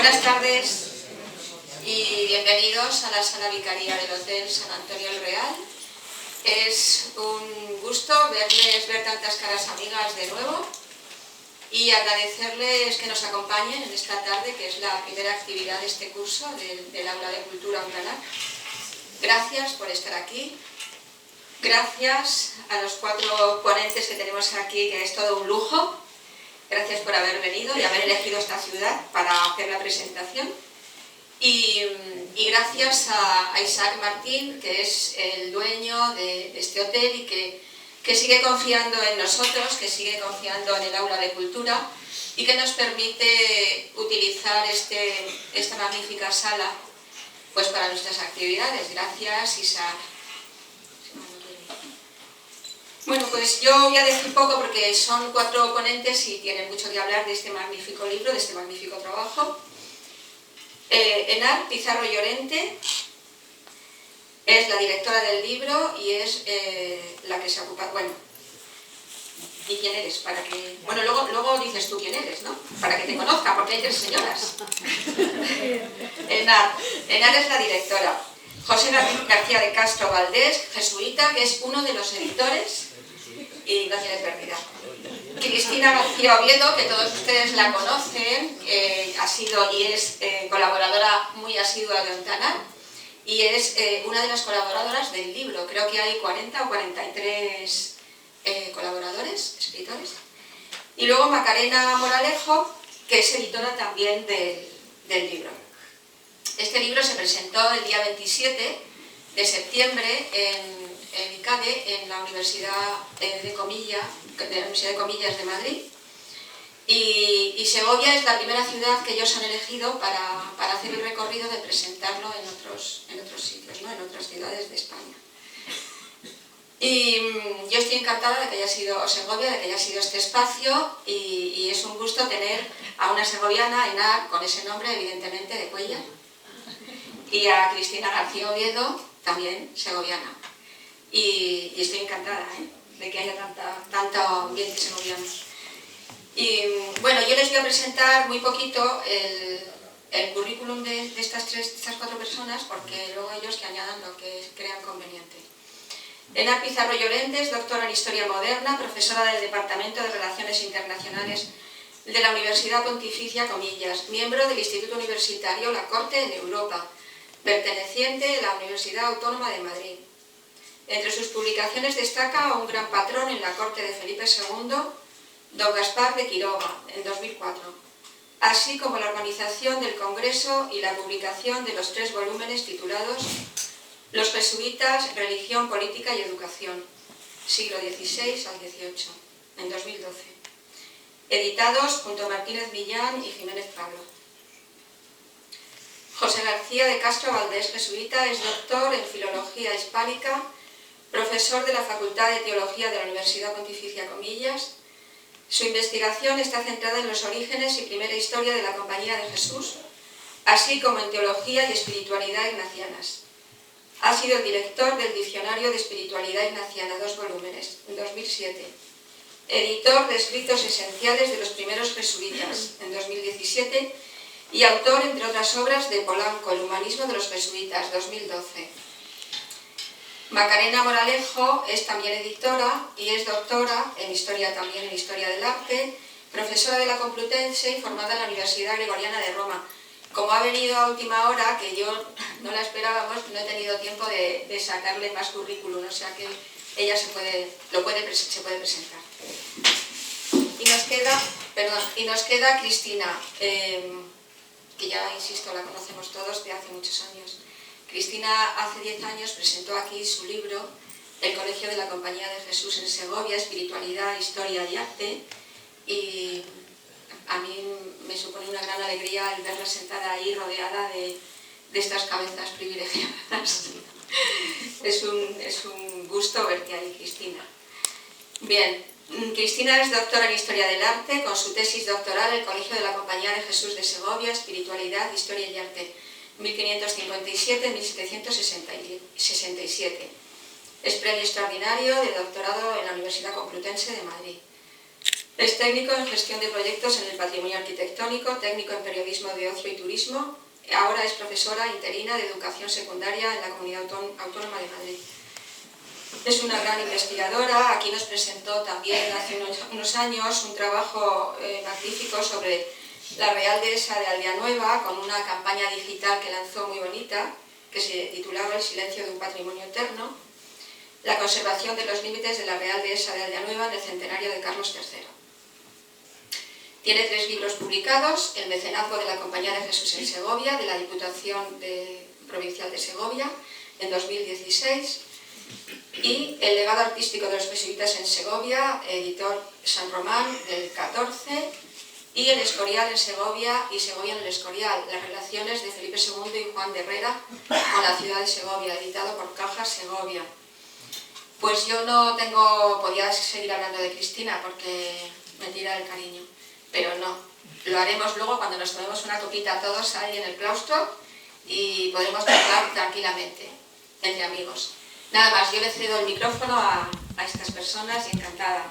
Buenas tardes y bienvenidos a la sala vicaría del Hotel San Antonio el Real. Es un gusto ver tantas caras amigas de nuevo y agradecerles que nos acompañen en esta tarde, que es la primera actividad de este curso del Aula de Cultura Ucrana. Gracias por estar aquí. Gracias a los 4 ponentes que tenemos aquí, que es todo un lujo. Gracias por haber venido y haber elegido esta ciudad para hacer la presentación. Y gracias a Isaac Martín, que es el dueño de este hotel y que sigue confiando en nosotros, que sigue confiando en el Aula de Cultura y que nos permite utilizar esta magnífica sala pues para nuestras actividades. Gracias, Isaac. Bueno, pues yo voy a decir poco porque son 4 ponentes y tienen mucho que hablar de este magnífico libro, de este magnífico trabajo. Enar Pizarro Llorente es la directora del libro y es la que se ocupa... Bueno, di quién eres, para que... Bueno, luego dices tú quién eres, ¿no? Para que te conozca, porque hay 3 señoras. Enar es la directora. José García de Castro Valdés, jesuita, que es uno de los editores y no tiene pérdida. Cristina García Oviedo, que todos ustedes la conocen, ha sido y es colaboradora muy asidua de Ontanar y es una de las colaboradoras del libro. Creo que hay 40 o 43 colaboradores, escritores. Y luego Macarena Moralejo, que es editora también del libro. Este libro se presentó el día 27 de septiembre en ICADE, en la Universidad de Comillas de Madrid. Y Segovia es la primera ciudad que ellos han elegido para hacer el recorrido de presentarlo en otros sitios, ¿no? En otras ciudades de España. Y yo estoy encantada de que haya sido Segovia, de que haya sido este espacio y es un gusto tener a una segoviana, Enar, con ese nombre evidentemente de Cuellar, y a Cristina García Oviedo, también segoviana. Y estoy encantada de que haya tanto ambiente segoviano. Y bueno, yo les voy a presentar muy poquito el currículum de estas 4 personas, porque luego ellos que añadan lo que crean conveniente. Enar Pizarro Llorente es doctora en Historia Moderna, profesora del Departamento de Relaciones Internacionales de la Universidad Pontificia Comillas, miembro del Instituto Universitario La Corte de Europa, perteneciente a la Universidad Autónoma de Madrid. Entre sus publicaciones destaca Un gran patrón en la corte de Felipe II, don Gaspar de Quiroga, en 2004, así como la organización del Congreso y la publicación de los 3 volúmenes titulados Los jesuitas, religión, política y educación, siglo XVI al XVIII, en 2012, editados junto a Martínez Millán y Jiménez Pablo. José García de Castro Valdés, jesuita, es doctor en Filología Hispánica, profesor de la Facultad de Teología de la Universidad Pontificia Comillas. Su investigación está centrada en los orígenes y primera historia de la Compañía de Jesús, así como en teología y espiritualidad ignacianas. Ha sido el director del Diccionario de Espiritualidad Ignaciana, 2 volúmenes, en 2007. Editor de Escritos Esenciales de los Primeros Jesuitas, en 2017, y autor, entre otras obras, de Polanco, El humanismo de los jesuitas, 2012. Macarena Moralejo es también editora y es doctora en Historia, también en Historia del Arte, profesora de la Complutense y formada en la Universidad Gregoriana de Roma. Como ha venido a última hora, que yo no la esperábamos, no he tenido tiempo de sacarle más currículum, o sea que ella se puede presentar. Y nos queda Cristina, que ya, insisto, la conocemos todos de hace muchos años. Cristina hace 10 años presentó aquí su libro, El Colegio de la Compañía de Jesús en Segovia, Espiritualidad, Historia y Arte, y a mí me supone una gran alegría el verla sentada ahí rodeada de estas cabezas privilegiadas. Es un gusto verte ahí, Cristina. Bien, Cristina es doctora en Historia del Arte, con su tesis doctoral El Colegio de la Compañía de Jesús de Segovia, Espiritualidad, Historia y Arte, 1557-1767. Es premio extraordinario de doctorado en la Universidad Complutense de Madrid. Es técnico en gestión de proyectos en el patrimonio arquitectónico, técnico en periodismo de ocio y turismo. Ahora es profesora interina de educación secundaria en la Comunidad Autónoma de Madrid. Es una gran investigadora. Aquí nos presentó también hace unos años un trabajo magnífico sobre la Real Dehesa de Aldeanueva, con una campaña digital que lanzó muy bonita, que se titulaba El silencio de un patrimonio eterno, la conservación de los límites de la Real Dehesa de Aldeanueva en el centenario de Carlos III. Tiene 3 libros publicados: El mecenazgo de la Compañía de Jesús en Segovia, de la Diputación Provincial de Segovia, en 2016, y El legado artístico de los jesuitas en Segovia, editor San Román, del 14, y El Escorial en Segovia y Segovia en el Escorial, las relaciones de Felipe II y Juan de Herrera con la ciudad de Segovia, editado por Caja Segovia. Pues yo podía seguir hablando de Cristina porque me tira el cariño, pero no, lo haremos luego cuando nos tomemos una copita todos ahí en el claustro y podremos charlar tranquilamente, entre amigos. Nada más, yo le cedo el micrófono a estas personas y encantada.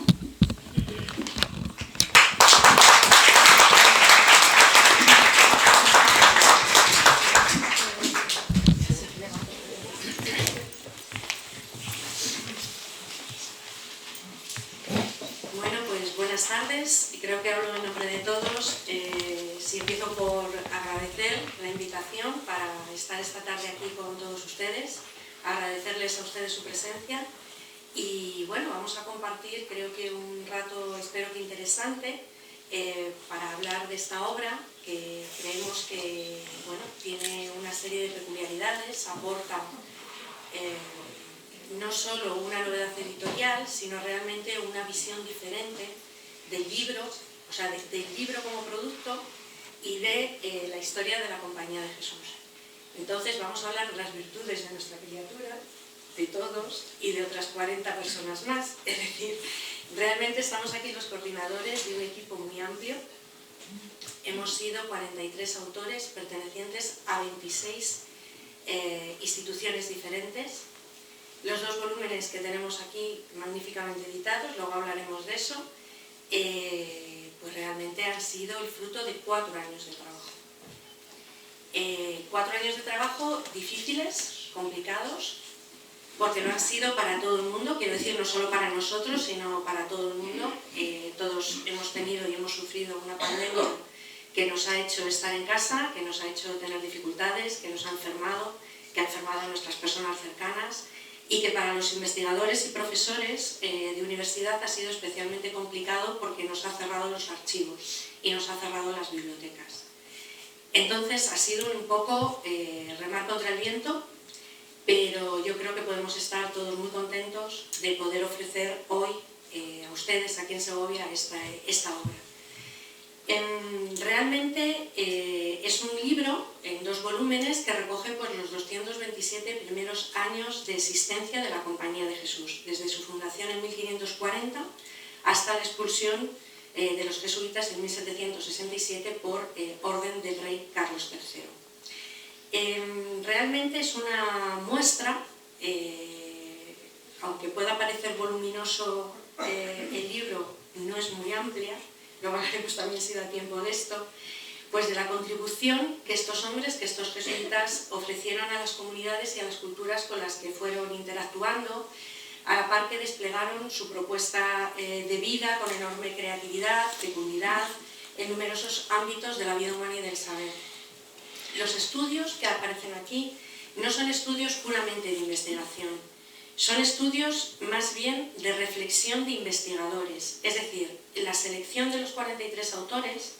Bueno, pues buenas tardes, y creo que hablo en nombre de todos. Si empiezo por agradecer la invitación para estar esta tarde aquí con todos ustedes, agradecerles a ustedes su presencia y bueno, vamos a compartir, creo que un rato, espero que interesante, para hablar de esta obra que creemos que bueno, tiene una serie de peculiaridades, aporta no solo una novedad editorial, sino realmente una visión diferente del libro, o sea, del libro como producto y de la historia de la Compañía de Jesús. Entonces vamos a hablar de las virtudes de nuestra criatura, de todos y de otras 40 personas más. Es decir, realmente estamos aquí los coordinadores de un equipo muy amplio. Hemos sido 43 autores pertenecientes a 26 instituciones diferentes. Los 2 volúmenes que tenemos aquí magníficamente editados, luego hablaremos de eso, pues realmente han sido el fruto de 4 años de trabajo. 4 años de trabajo difíciles, complicados, porque no han sido para todo el mundo, quiero decir, no solo para nosotros, sino para todo el mundo. Todos hemos tenido y hemos sufrido una pandemia que nos ha hecho estar en casa, que nos ha hecho tener dificultades, que nos ha enfermado, que ha enfermado a nuestras personas cercanas, y que para los investigadores y profesores de universidad ha sido especialmente complicado porque nos ha cerrado los archivos y nos ha cerrado las bibliotecas. Entonces ha sido un poco remar contra el viento, pero yo creo que podemos estar todos muy contentos de poder ofrecer hoy a ustedes aquí en Segovia esta obra. Realmente es un libro en 2 volúmenes que recoge pues, los 227 primeros años de existencia de la Compañía de Jesús, desde su fundación en 1540 hasta la expulsión de los jesuitas en 1767 por orden del rey Carlos III. Realmente es una muestra, aunque pueda parecer voluminoso el libro, no es muy amplia, luego hablaremos también si da tiempo de esto, pues de la contribución que estos hombres, que estos jesuitas ofrecieron a las comunidades y a las culturas con las que fueron interactuando, a la par que desplegaron su propuesta de vida con enorme creatividad, fecundidad, en numerosos ámbitos de la vida humana y del saber. Los estudios que aparecen aquí no son estudios puramente de investigación, son estudios más bien de reflexión de investigadores, es decir, la selección de los 43 autores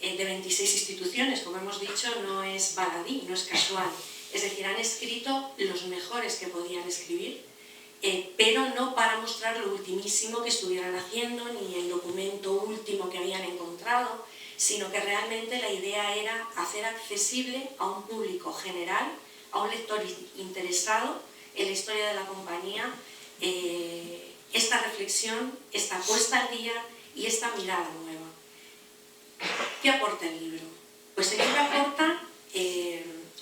de 26 instituciones, como hemos dicho, no es baladí, no es casual, es decir, han escrito los mejores que podían escribir, pero no para mostrar lo ultimísimo que estuvieran haciendo, ni el documento último que habían encontrado, sino que realmente la idea era hacer accesible a un público general, a un lector interesado en la historia de la compañía, esta reflexión, esta puesta al día y esta mirada nueva. ¿Qué aporta el libro? Pues el libro aporta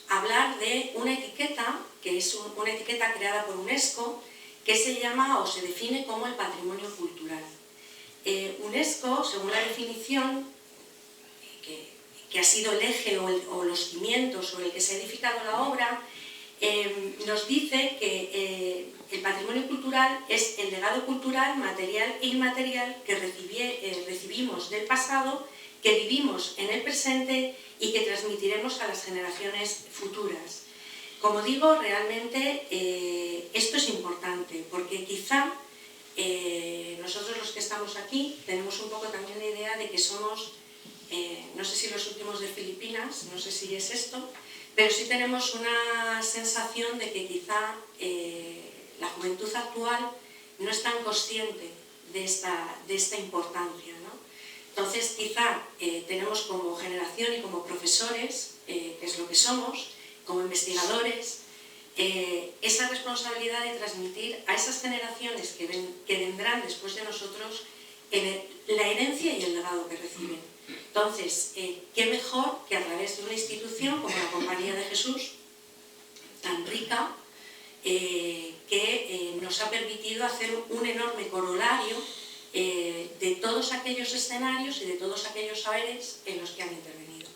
hablar de una etiqueta, que es una etiqueta creada por UNESCO, que se llama o se define como el patrimonio cultural. UNESCO, según la definición que ha sido el eje o los cimientos sobre el que se ha edificado la obra, nos dice que el patrimonio cultural es el legado cultural, material e inmaterial que recibimos del pasado, que vivimos en el presente y que transmitiremos a las generaciones futuras. Como digo, realmente esto es importante, porque quizá nosotros los que estamos aquí tenemos un poco también la idea de que somos, no sé si los últimos de Filipinas, no sé si es esto, pero sí tenemos una sensación de que quizá la juventud actual no es tan consciente de esta importancia, ¿no? Entonces, quizá tenemos como generación y como profesores, que es lo que somos, como investigadores, esa responsabilidad de transmitir a esas generaciones que vendrán después de nosotros la herencia y el legado que reciben. Entonces, qué mejor que a través de una institución como la Compañía de Jesús, tan rica, que nos ha permitido hacer un enorme corolario de todos aquellos escenarios y de todos aquellos saberes en los que han intervenido,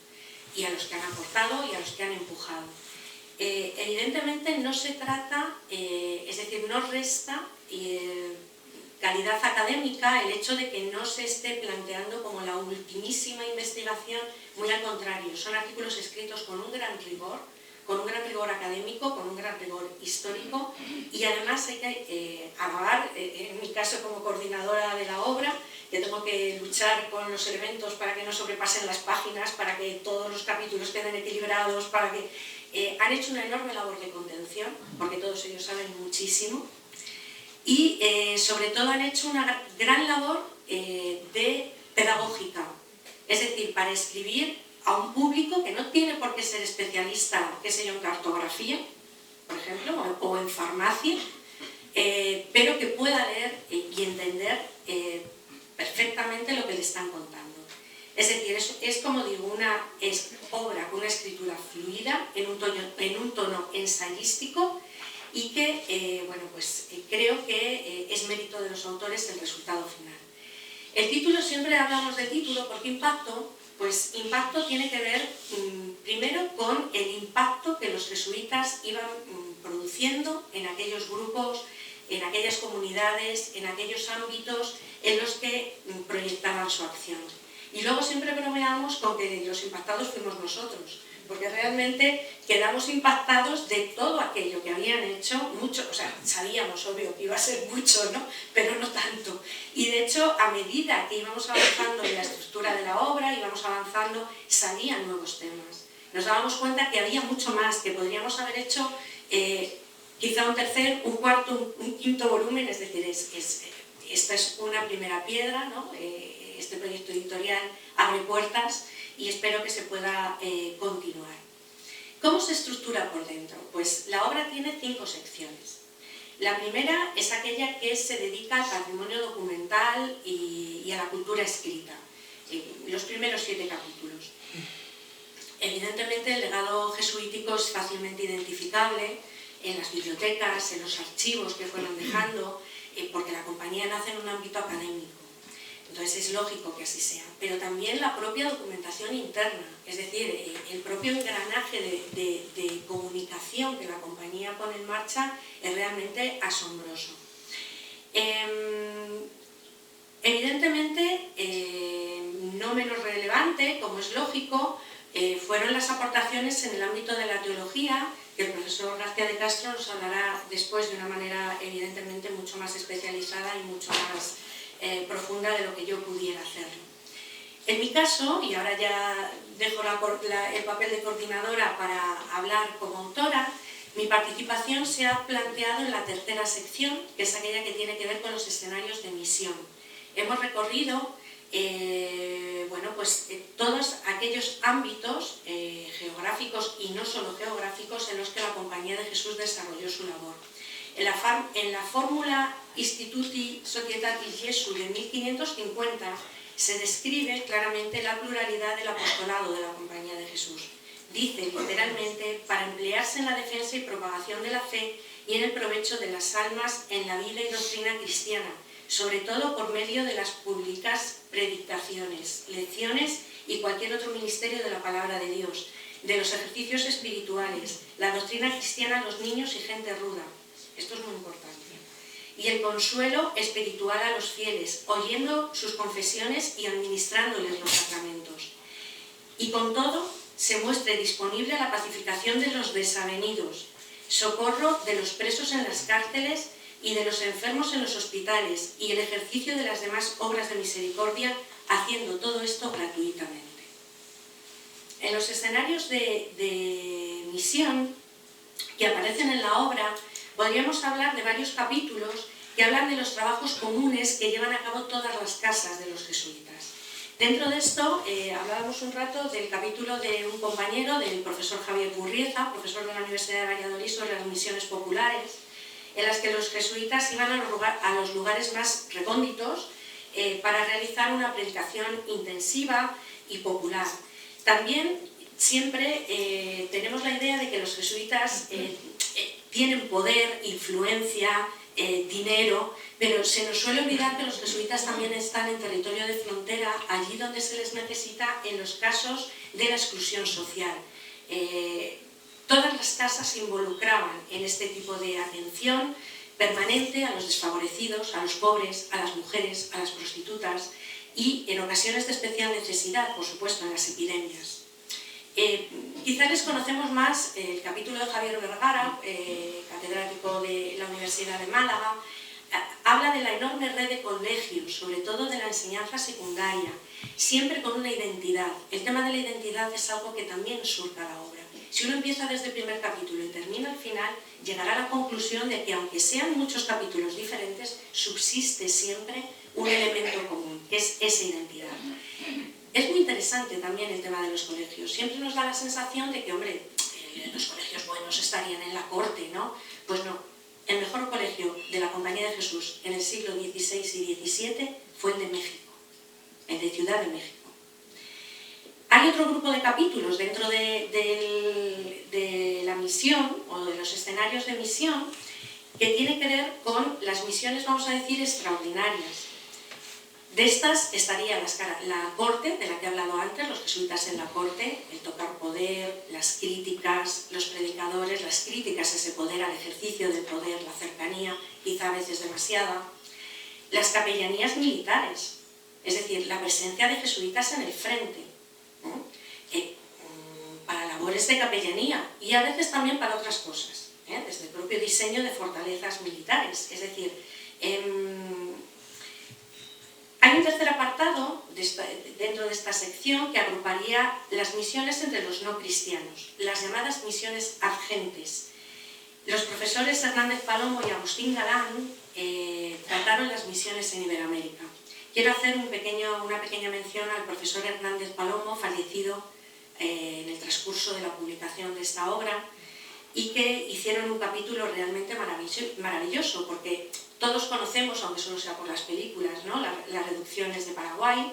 y a los que han aportado y a los que han empujado. Evidentemente no se trata, es decir, no resta calidad académica el hecho de que no se esté planteando como la ultimísima investigación, muy al contrario, son artículos escritos con un gran rigor académico, con un gran rigor histórico, y además hay que alabar, en mi caso como coordinadora de la obra, que tengo que luchar con los elementos para que no sobrepasen las páginas, para que todos los capítulos queden equilibrados, para que han hecho una enorme labor de contención, porque todos ellos saben muchísimo, y sobre todo han hecho una gran labor de pedagógica, es decir, para escribir a un público que no tiene por qué ser especialista, qué sé yo, en cartografía, por ejemplo, o en farmacia, pero que pueda leer y entender perfectamente lo que le están contando. Es decir, es como digo, es obra con una escritura fluida, en un tono ensayístico, y que, bueno, pues creo que es mérito de los autores el resultado final. El título, siempre hablamos de título, porque impacto, pues impacto tiene que ver primero con el impacto que los jesuitas iban produciendo en aquellos grupos, en aquellas comunidades, en aquellos ámbitos en los que proyectaban su acción. Y luego siempre bromeamos con que los impactados fuimos nosotros, porque realmente quedamos impactados de todo aquello que habían hecho, mucho, o sea, sabíamos, obvio, que iba a ser mucho, ¿no? Pero no tanto. Y de hecho, a medida que íbamos avanzando en la estructura de la obra, íbamos avanzando, salían nuevos temas. Nos dábamos cuenta que había mucho más, que podríamos haber hecho quizá un tercer, un cuarto, un quinto volumen, es decir, esta es una primera piedra, ¿no? Este proyecto editorial abre puertas y espero que se pueda continuar. ¿Cómo se estructura por dentro? Pues la obra tiene 5 secciones. La primera es aquella que se dedica al patrimonio documental y a la cultura escrita, los primeros 7 capítulos. Evidentemente el legado jesuítico es fácilmente identificable en las bibliotecas, en los archivos que fueron dejando, porque la compañía nace en un ámbito académico. Entonces es lógico que así sea, pero también la propia documentación interna, es decir, el propio engranaje de comunicación que la compañía pone en marcha es realmente asombroso. Evidentemente, no menos relevante, como es lógico, fueron las aportaciones en el ámbito de la teología, que el profesor García de Castro nos hablará después de una manera evidentemente mucho más especializada y mucho más profunda de lo que yo pudiera hacerlo. En mi caso, y ahora ya dejo el papel de coordinadora para hablar como autora, mi participación se ha planteado en la tercera sección, que es aquella que tiene que ver con los escenarios de misión. Hemos recorrido bueno, pues, todos aquellos ámbitos geográficos y no solo geográficos en los que la Compañía de Jesús desarrolló su labor. En la fórmula Instituti Societatis Jesu de 1550 se describe claramente la pluralidad del apostolado de la Compañía de Jesús. Dice literalmente, para emplearse en la defensa y propagación de la fe y en el provecho de las almas en la vida y doctrina cristiana, sobre todo por medio de las públicas predicaciones, lecciones y cualquier otro ministerio de la palabra de Dios, de los ejercicios espirituales, la doctrina cristiana a los niños y gente ruda. Esto es muy importante. Y el consuelo espiritual a los fieles, oyendo sus confesiones y administrándoles los sacramentos. Y con todo, se muestre disponible la pacificación de los desavenidos, socorro de los presos en las cárceles y de los enfermos en los hospitales, y el ejercicio de las demás obras de misericordia, haciendo todo esto gratuitamente. En los escenarios de misión que aparecen en la obra, podríamos hablar de varios capítulos que hablan de los trabajos comunes que llevan a cabo todas las casas de los jesuitas. Dentro de esto, hablábamos un rato del capítulo de un compañero, del profesor Javier Gurrieza, profesor de la Universidad de Valladolid, sobre las misiones populares, en las que los jesuitas iban a los lugares más recónditos para realizar una predicación intensiva y popular. También siempre tenemos la idea de que los jesuitas tienen poder, influencia, dinero, pero se nos suele olvidar que los jesuitas también están en territorio de frontera, allí donde se les necesita en los casos de la exclusión social. Todas las casas se involucraban en este tipo de atención permanente a los desfavorecidos, a los pobres, a las mujeres, a las prostitutas y en ocasiones de especial necesidad, por supuesto, en las epidemias. Quizás les conocemos más el capítulo de Javier Vergara, catedrático de la Universidad de Málaga. Habla de la enorme red de colegios, sobre todo de la enseñanza secundaria, siempre con una identidad. El tema de la identidad es algo que también surca la obra. Si uno empieza desde el primer capítulo y termina al final, llegará a la conclusión de que aunque sean muchos capítulos diferentes, subsiste siempre un elemento común, que es esa identidad. Es muy interesante también el tema de los colegios. Siempre nos da la sensación de que, hombre, los colegios buenos estarían en la corte, ¿no? Pues no. El mejor colegio de la Compañía de Jesús en el siglo XVI y XVII fue el de México, el de Ciudad de México. Hay otro grupo de capítulos dentro de la misión o de los escenarios de misión que tiene que ver con las misiones, vamos a decir, extraordinarias. De estas estaría la corte, de la que he hablado antes, los jesuitas en la corte, el tocar poder, las críticas, los predicadores, las críticas a ese poder, al ejercicio del poder, la cercanía, quizá a veces demasiada. Las capellanías militares, es decir, la presencia de jesuitas en el frente, ¿no? Para labores de capellanía y a veces también para otras cosas, desde el propio diseño de fortalezas militares. Es decir, hay un tercer apartado dentro de esta sección que agruparía las misiones entre los no cristianos, las llamadas misiones argentes. Los profesores Hernández Palomo y Agustín Galán trataron las misiones en Iberoamérica. Quiero hacer una pequeña mención al profesor Hernández Palomo, fallecido en el transcurso de la publicación de esta obra, y que hicieron un capítulo realmente maravilloso, porque todos conocemos, aunque solo sea por las películas, ¿no?, las reducciones de Paraguay,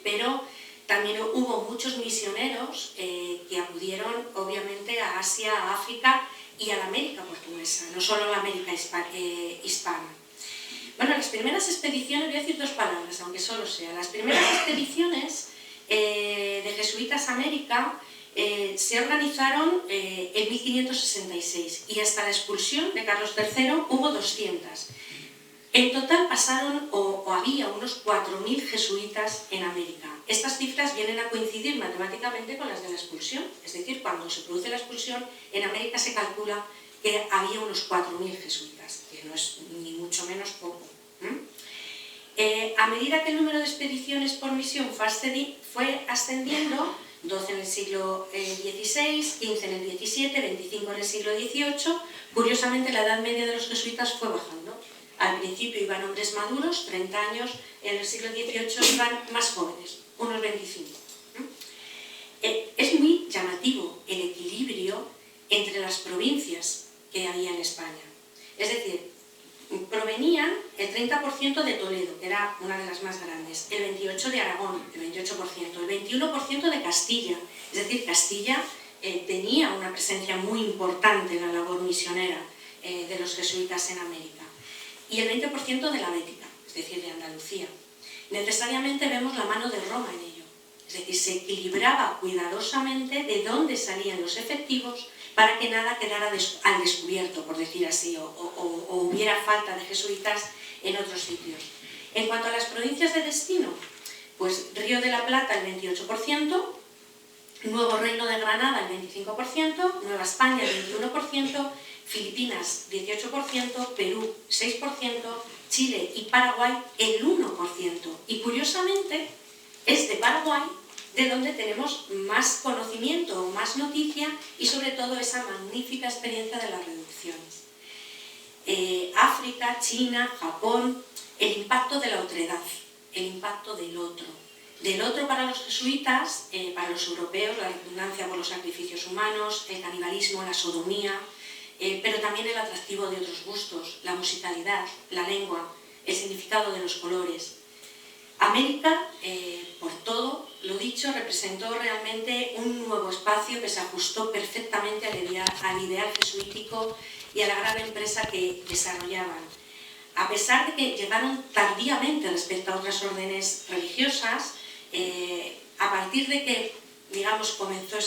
pero también hubo muchos misioneros que acudieron obviamente a Asia, a África y a la América portuguesa, no solo a la América hispana. Bueno, las primeras expediciones, voy a decir dos palabras, aunque solo sea, las primeras expediciones de jesuitas a América se organizaron en 1566 y hasta la expulsión de Carlos III hubo 200. En total pasaron o había unos 4.000 jesuitas en América. Estas cifras vienen a coincidir matemáticamente con las de la expulsión, es decir, cuando se produce la expulsión en América se calcula que había unos 4.000 jesuitas, que no es ni mucho menos poco. A medida que el número de expediciones por misión fue ascendiendo, 12 en el siglo XVI, 15 en el XVII, 25 en el siglo XVIII, curiosamente la edad media de los jesuitas fue bajando. Al principio iban hombres maduros, 30 años, en el siglo XVIII iban más jóvenes, unos 25. Es muy llamativo el equilibrio entre las provincias que había en España. Es decir, provenían el 30% de Toledo, que era una de las más grandes, el 28% de Aragón, el 28%, el 21% de Castilla. Es decir, Castilla tenía una presencia muy importante en la labor misionera de los jesuitas en América. y el 20% de la Bética, es decir, de Andalucía. Necesariamente vemos la mano de Roma en ello. Es decir, se equilibraba cuidadosamente de dónde salían los efectivos para que nada quedara al descubierto, por decir así, o hubiera falta de jesuitas en otros sitios. En cuanto a las provincias de destino, pues Río de la Plata el 28%, Nuevo Reino de Granada el 25%, Nueva España el 21%, Filipinas 18%, Perú 6%, Chile y Paraguay el 1%. Y curiosamente es de Paraguay de donde tenemos más conocimiento, más noticia y sobre todo esa magnífica experiencia de las reducciones. África, China, Japón, el impacto de la otredad, el impacto del otro. Del otro para los jesuitas, para los europeos, la repugnancia por los sacrificios humanos, el canibalismo, la sodomía, pero también el atractivo de otros gustos, la musicalidad, la lengua, el significado de los colores. América, por todo lo dicho, representó realmente un nuevo espacio que se ajustó perfectamente al ideal jesuítico y a la gran empresa que desarrollaban. A pesar de que llegaron tardíamente respecto a otras órdenes religiosas, a partir de que, digamos, comenzó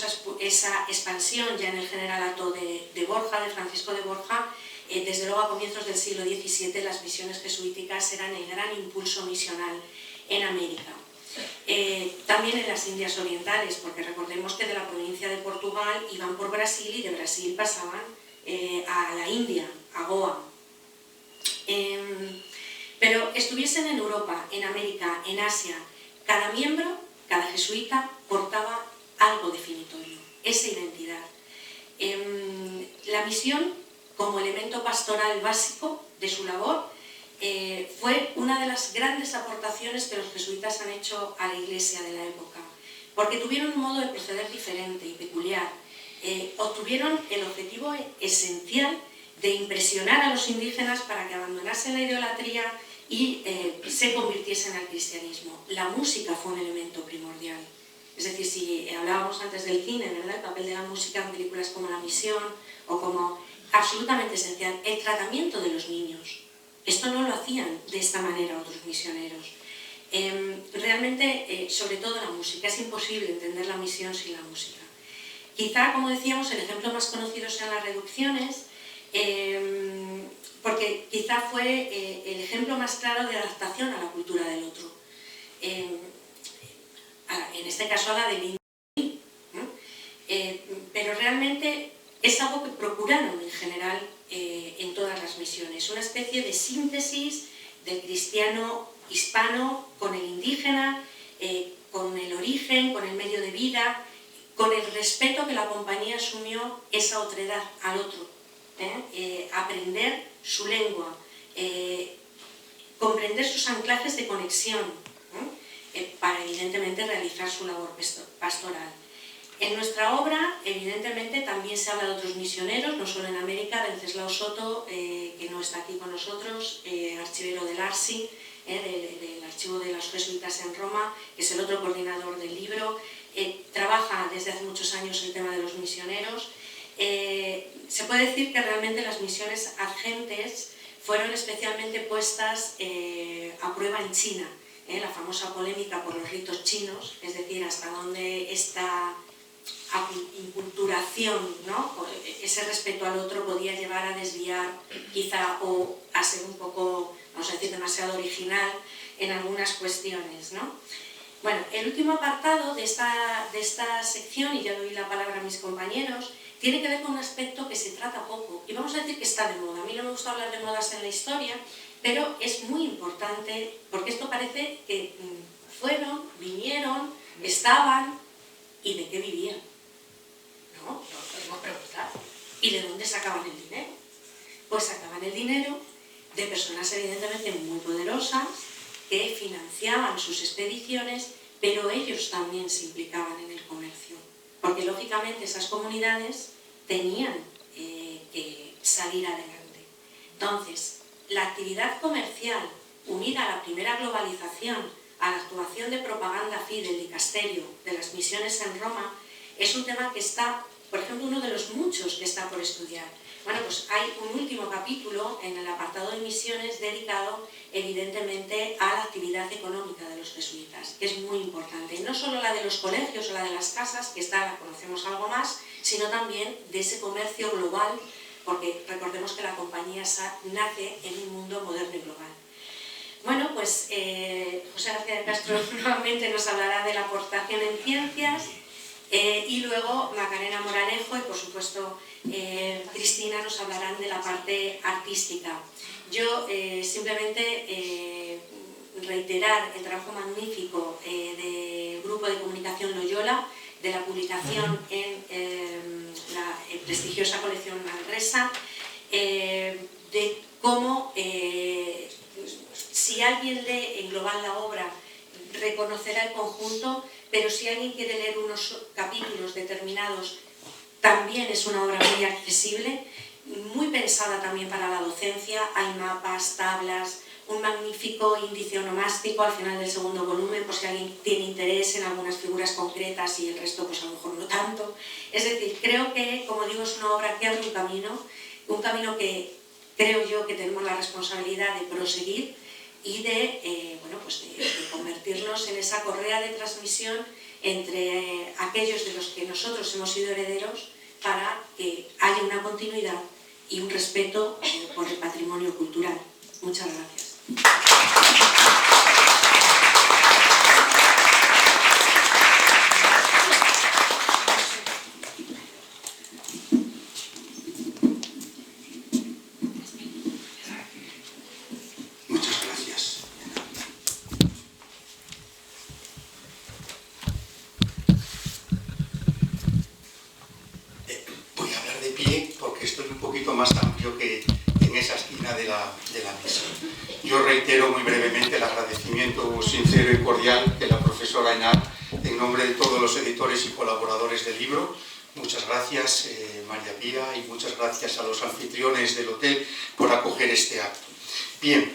esa expansión ya en el generalato de Borja, de Francisco de Borja, desde luego a comienzos del siglo XVII las misiones jesuíticas eran el gran impulso misional en América. También en las Indias Orientales, porque recordemos que de la provincia de Portugal iban por Brasil y de Brasil pasaban a la India, a Goa. Pero estuviesen en Europa, en América, en Asia, cada miembro, cada jesuita portaba algo definitorio, esa identidad. La misión, como elemento pastoral básico de su labor, fue una de las grandes aportaciones que los jesuitas han hecho a la Iglesia de la época, porque tuvieron un modo de proceder diferente y peculiar. Obtuvieron el objetivo esencial de impresionar a los indígenas para que abandonasen la idolatría y se convirtiesen al cristianismo. La música fue un elemento primordial. Es decir, si hablábamos antes del cine, ¿verdad?, el papel de la música en películas como La Misión o como absolutamente esencial, el tratamiento de los niños. Esto no lo hacían de esta manera otros misioneros. Realmente, sobre todo la música, es imposible entender la misión sin la música. Quizá, como decíamos, el ejemplo más conocido sean las reducciones, porque quizá fue el ejemplo más claro de adaptación a la cultura del otro. En este caso a la de Lin, ¿no? Pero realmente es algo que procuraron en general en todas las misiones, una especie de síntesis del cristiano hispano con el indígena, con el origen, con el medio de vida, con el respeto que la compañía asumió esa otredad al otro, aprender su lengua, comprender sus anclajes de conexión, para evidentemente realizar su labor pastoral. En nuestra obra, evidentemente, también se habla de otros misioneros, no solo en América, Wenceslao Soto, que no está aquí con nosotros, archivero del ARSI, del Archivo de los Jesuitas en Roma, que es el otro coordinador del libro, trabaja desde hace muchos años el tema de los misioneros. Se puede decir que realmente las misiones agentes fueron especialmente puestas a prueba en China, la famosa polémica por los ritos chinos, es decir, hasta dónde esta inculturación, ¿no?, ese respeto al otro podía llevar a desviar quizá o a ser un poco, vamos a decir, demasiado original en algunas cuestiones, ¿no? Bueno, el último apartado de esta sección, y ya doy la palabra a mis compañeros, tiene que ver con un aspecto que se trata poco y vamos a decir que está de moda. A mí no me gusta hablar de modas en la historia, pero es muy importante porque esto parece que fueron, vinieron, estaban y de qué vivían. ¿No? Lo podemos preguntar. ¿Y de dónde sacaban el dinero? Pues sacaban el dinero de personas evidentemente muy poderosas que financiaban sus expediciones, pero ellos también se implicaban en el comercio, porque lógicamente esas comunidades tenían que salir adelante. Entonces, la actividad comercial unida a la primera globalización, a la actuación de propaganda fidel y casterio de las misiones en Roma, es un tema que está por ejemplo, uno de los muchos que está por estudiar. Bueno, pues hay un último capítulo en el apartado de misiones dedicado evidentemente a la actividad económica de los jesuitas, que es muy importante. Y no solo la de los colegios o la de las casas, que esta la conocemos algo más, sino también de ese comercio global, porque recordemos que la compañía nace en un mundo moderno y global. Bueno, pues José García de Castro nuevamente nos hablará de la aportación en ciencias, y luego Macarena Moranejo y por supuesto Cristina nos hablarán de la parte artística. Yo simplemente reiterar el trabajo magnífico del Grupo de Comunicación Loyola, de la publicación en la prestigiosa colección Manresa, de cómo si alguien lee en global la obra reconocerá el conjunto, pero si alguien quiere leer unos capítulos determinados, también es una obra muy accesible, muy pensada también para la docencia. Hay mapas, tablas, un magnífico índice onomástico al final del segundo volumen, por si alguien tiene interés en algunas figuras concretas y el resto pues a lo mejor no tanto. Es decir, creo que, como digo, es una obra que abre un camino que creo yo que tenemos la responsabilidad de proseguir y de convertirnos en esa correa de transmisión entre aquellos de los que nosotros hemos sido herederos, para que haya una continuidad y un respeto por el patrimonio cultural. Muchas gracias. Más amplio que en esa esquina de la mesa. Yo reitero muy brevemente el agradecimiento sincero y cordial que la profesora Enar, en nombre de todos los editores y colaboradores del libro. Muchas gracias, María Pía, y muchas gracias a los anfitriones del hotel por acoger este acto. Bien,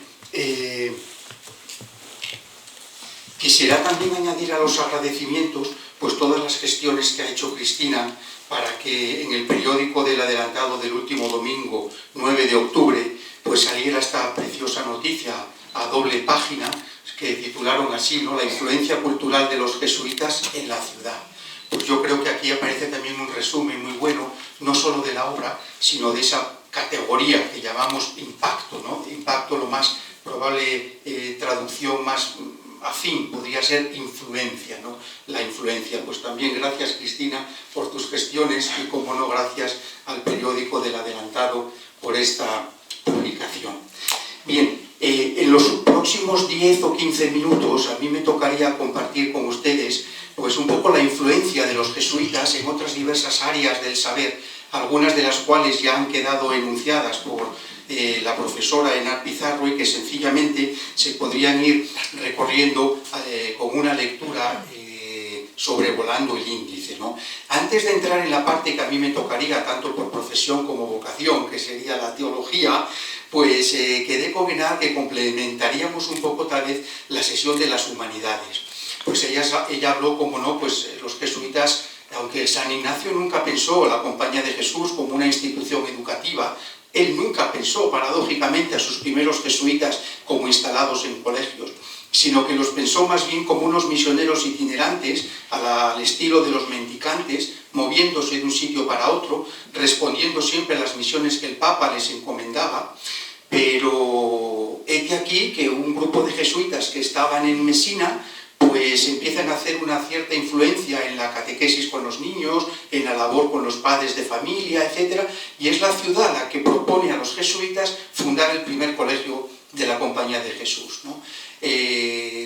quisiera también añadir a los agradecimientos pues todas las gestiones que ha hecho Cristina para que en el periódico del adelantado del último domingo, 9 de octubre, pues saliera esta preciosa noticia a doble página, que titularon así, ¿no?, la influencia cultural de los jesuitas en la ciudad. Pues yo creo que aquí aparece también un resumen muy bueno, no solo de la obra, sino de esa categoría que llamamos impacto, ¿no? Impacto, lo más probable traducción más afín podría ser influencia, ¿no? La influencia. Pues también gracias, Cristina, por tus gestiones y, como no, gracias al periódico del adelantado por esta publicación. Bien, en los próximos 10 o 15 minutos a mí me tocaría compartir con ustedes pues un poco la influencia de los jesuitas en otras diversas áreas del saber, algunas de las cuales ya han quedado enunciadas por la profesora Enar Pizarro y que sencillamente se podrían ir recorriendo con una lectura sobrevolando el índice, ¿no? Antes de entrar en la parte que a mí me tocaría, tanto por profesión como vocación, que sería la teología, pues quedé con Enar que complementaríamos un poco tal vez la sesión de las humanidades. Pues ella habló, como no, pues los jesuitas, aunque San Ignacio nunca pensó la Compañía de Jesús como una institución educativa, él nunca pensó, paradójicamente, a sus primeros jesuitas como instalados en colegios, sino que los pensó más bien como unos misioneros itinerantes, al estilo de los mendicantes, moviéndose de un sitio para otro, respondiendo siempre a las misiones que el Papa les encomendaba. Pero he de aquí que un grupo de jesuitas que estaban en Mesina pues empiezan a hacer una cierta influencia en la catequesis con los niños, en la labor con los padres de familia, etc. Y es la ciudad la que propone a los jesuitas fundar el primer colegio de la Compañía de Jesús, ¿no?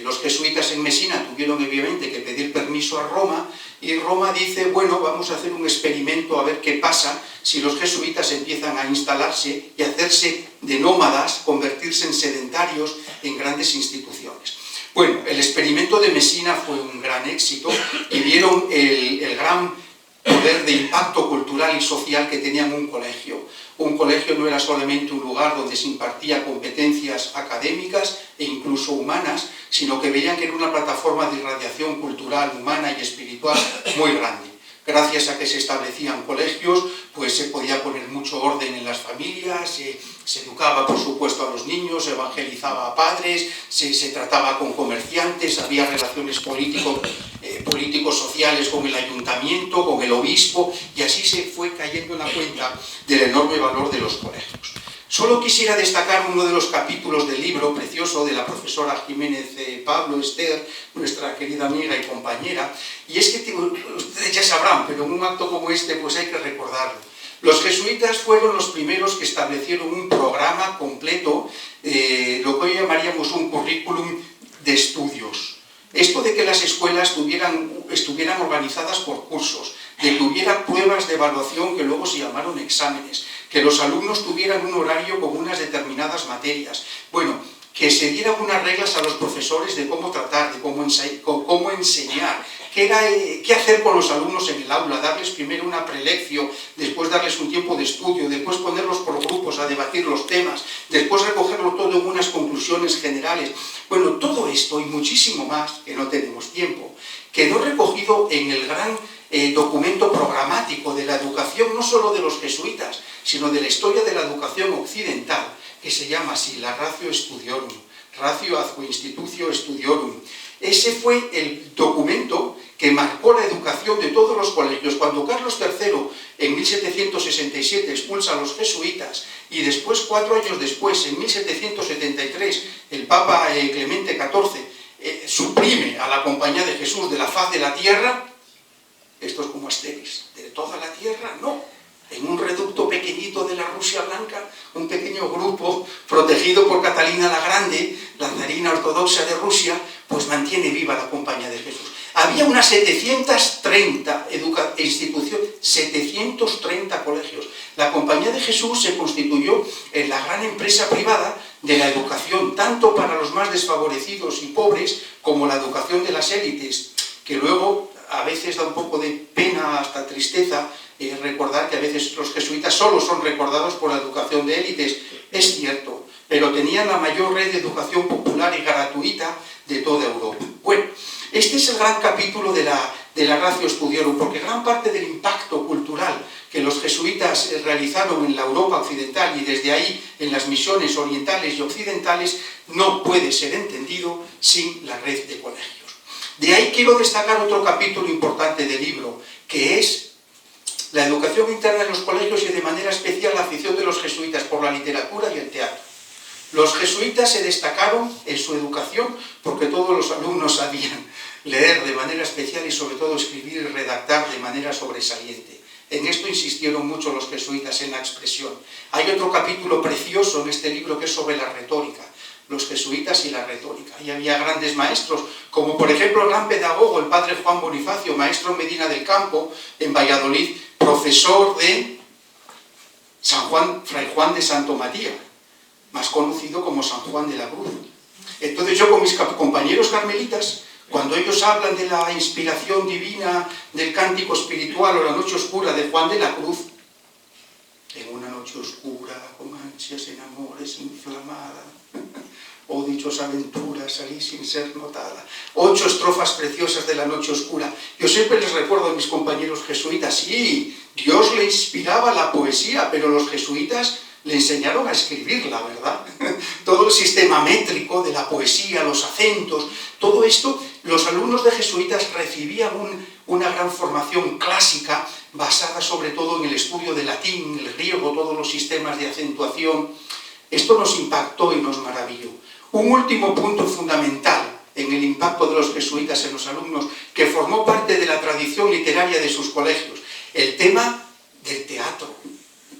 Los jesuitas en Mesina tuvieron obviamente que pedir permiso a Roma, y Roma dice, bueno, vamos a hacer un experimento a ver qué pasa si los jesuitas empiezan a instalarse y a hacerse de nómadas, convertirse en sedentarios en grandes instituciones. Bueno, el experimento de Mesina fue un gran éxito y vieron el gran poder de impacto cultural y social que tenían un colegio. Un colegio no era solamente un lugar donde se impartía competencias académicas e incluso humanas, sino que veían que era una plataforma de irradiación cultural, humana y espiritual muy grande. gracias a que se establecían colegios, pues se podía poner mucho orden en las familias, se educaba, por supuesto, a los niños, se evangelizaba a padres, se trataba con comerciantes, había relaciones políticos-sociales con el ayuntamiento, con el obispo, y así se fue cayendo en la cuenta del enorme valor de los colegios. Solo quisiera destacar uno de los capítulos del libro precioso de la profesora Jiménez Pablo Esther, nuestra querida amiga y compañera, y es que ustedes ya sabrán, pero en un acto como este pues hay que recordarlo. Los jesuitas fueron los primeros que establecieron un programa completo, lo que hoy llamaríamos un currículum de estudios. Esto de que las escuelas estuvieran organizadas por cursos, de que hubiera pruebas de evaluación que luego se llamaron exámenes, que los alumnos tuvieran un horario con unas determinadas materias, bueno, que se dieran unas reglas a los profesores de cómo tratar, de cómo enseñar, qué hacer con los alumnos en el aula, darles primero una prelección, después darles un tiempo de estudio, después ponerlos por grupos a debatir los temas, después recogerlo todo en unas conclusiones generales. Bueno, todo esto y muchísimo más, que no tenemos tiempo, quedó recogido en el gran documento programático de la educación, no solo de los jesuitas, sino de la historia de la educación occidental, que se llama así, la Ratio Studiorum, Ratio ad Institutio Studiorum. Ese fue el documento que marcó la educación de todos los colegios. Cuando Carlos III, en 1767, expulsa a los jesuitas, y después, 4 años después, en 1773, el Papa Clemente XIV suprime a la Compañía de Jesús de la faz de la tierra, esto es como Asterix, de toda la tierra, no. En un reducto pequeñito de la Rusia blanca, un pequeño grupo protegido por Catalina la Grande, la zarina ortodoxa de Rusia, pues mantiene viva la Compañía de Jesús. Había unas 730 instituciones, 730 colegios. La Compañía de Jesús se constituyó en la gran empresa privada de la educación, tanto para los más desfavorecidos y pobres, como la educación de las élites, que luego a veces da un poco de pena, hasta tristeza, recordar que a veces los jesuitas solo son recordados por la educación de élites. Es cierto, pero tenían la mayor red de educación popular y gratuita de toda Europa. Bueno, este es el gran capítulo de la Ratio Studiorum, porque gran parte del impacto cultural que los jesuitas realizaron en la Europa occidental y desde ahí en las misiones orientales y occidentales no puede ser entendido sin la red de colegios. De ahí quiero destacar otro capítulo importante del libro, que es la educación interna en los colegios y de manera especial la afición de los jesuitas por la literatura y el teatro. Los jesuitas se destacaron en su educación porque todos los alumnos sabían leer de manera especial y sobre todo escribir y redactar de manera sobresaliente. En esto insistieron mucho los jesuitas, en la expresión. Hay otro capítulo precioso en este libro que es sobre la retórica, los jesuitas y la retórica. Y había grandes maestros, como por ejemplo el gran pedagogo, el padre Juan Bonifacio, maestro en Medina del Campo, en Valladolid, profesor de Fray Juan de Santo María, más conocido como San Juan de la Cruz. Entonces yo con mis compañeros carmelitas, cuando ellos hablan de la inspiración divina, del cántico espiritual o la noche oscura de Juan de la Cruz, en una noche oscura, con ansias en amores inflamada, oh dichosa aventura, salí sin ser notada. 8 estrofas preciosas de la noche oscura. Yo siempre les recuerdo a mis compañeros jesuitas, sí, Dios le inspiraba la poesía, pero los jesuitas le enseñaron a escribirla, ¿verdad? Todo el sistema métrico de la poesía, los acentos, todo esto, los alumnos de jesuitas recibían una gran formación clásica basada sobre todo en el estudio del latín, el griego, todos los sistemas de acentuación. Esto nos impactó y nos maravilló. Un último punto fundamental en el impacto de los jesuitas en los alumnos, que formó parte de la tradición literaria de sus colegios, el tema del teatro,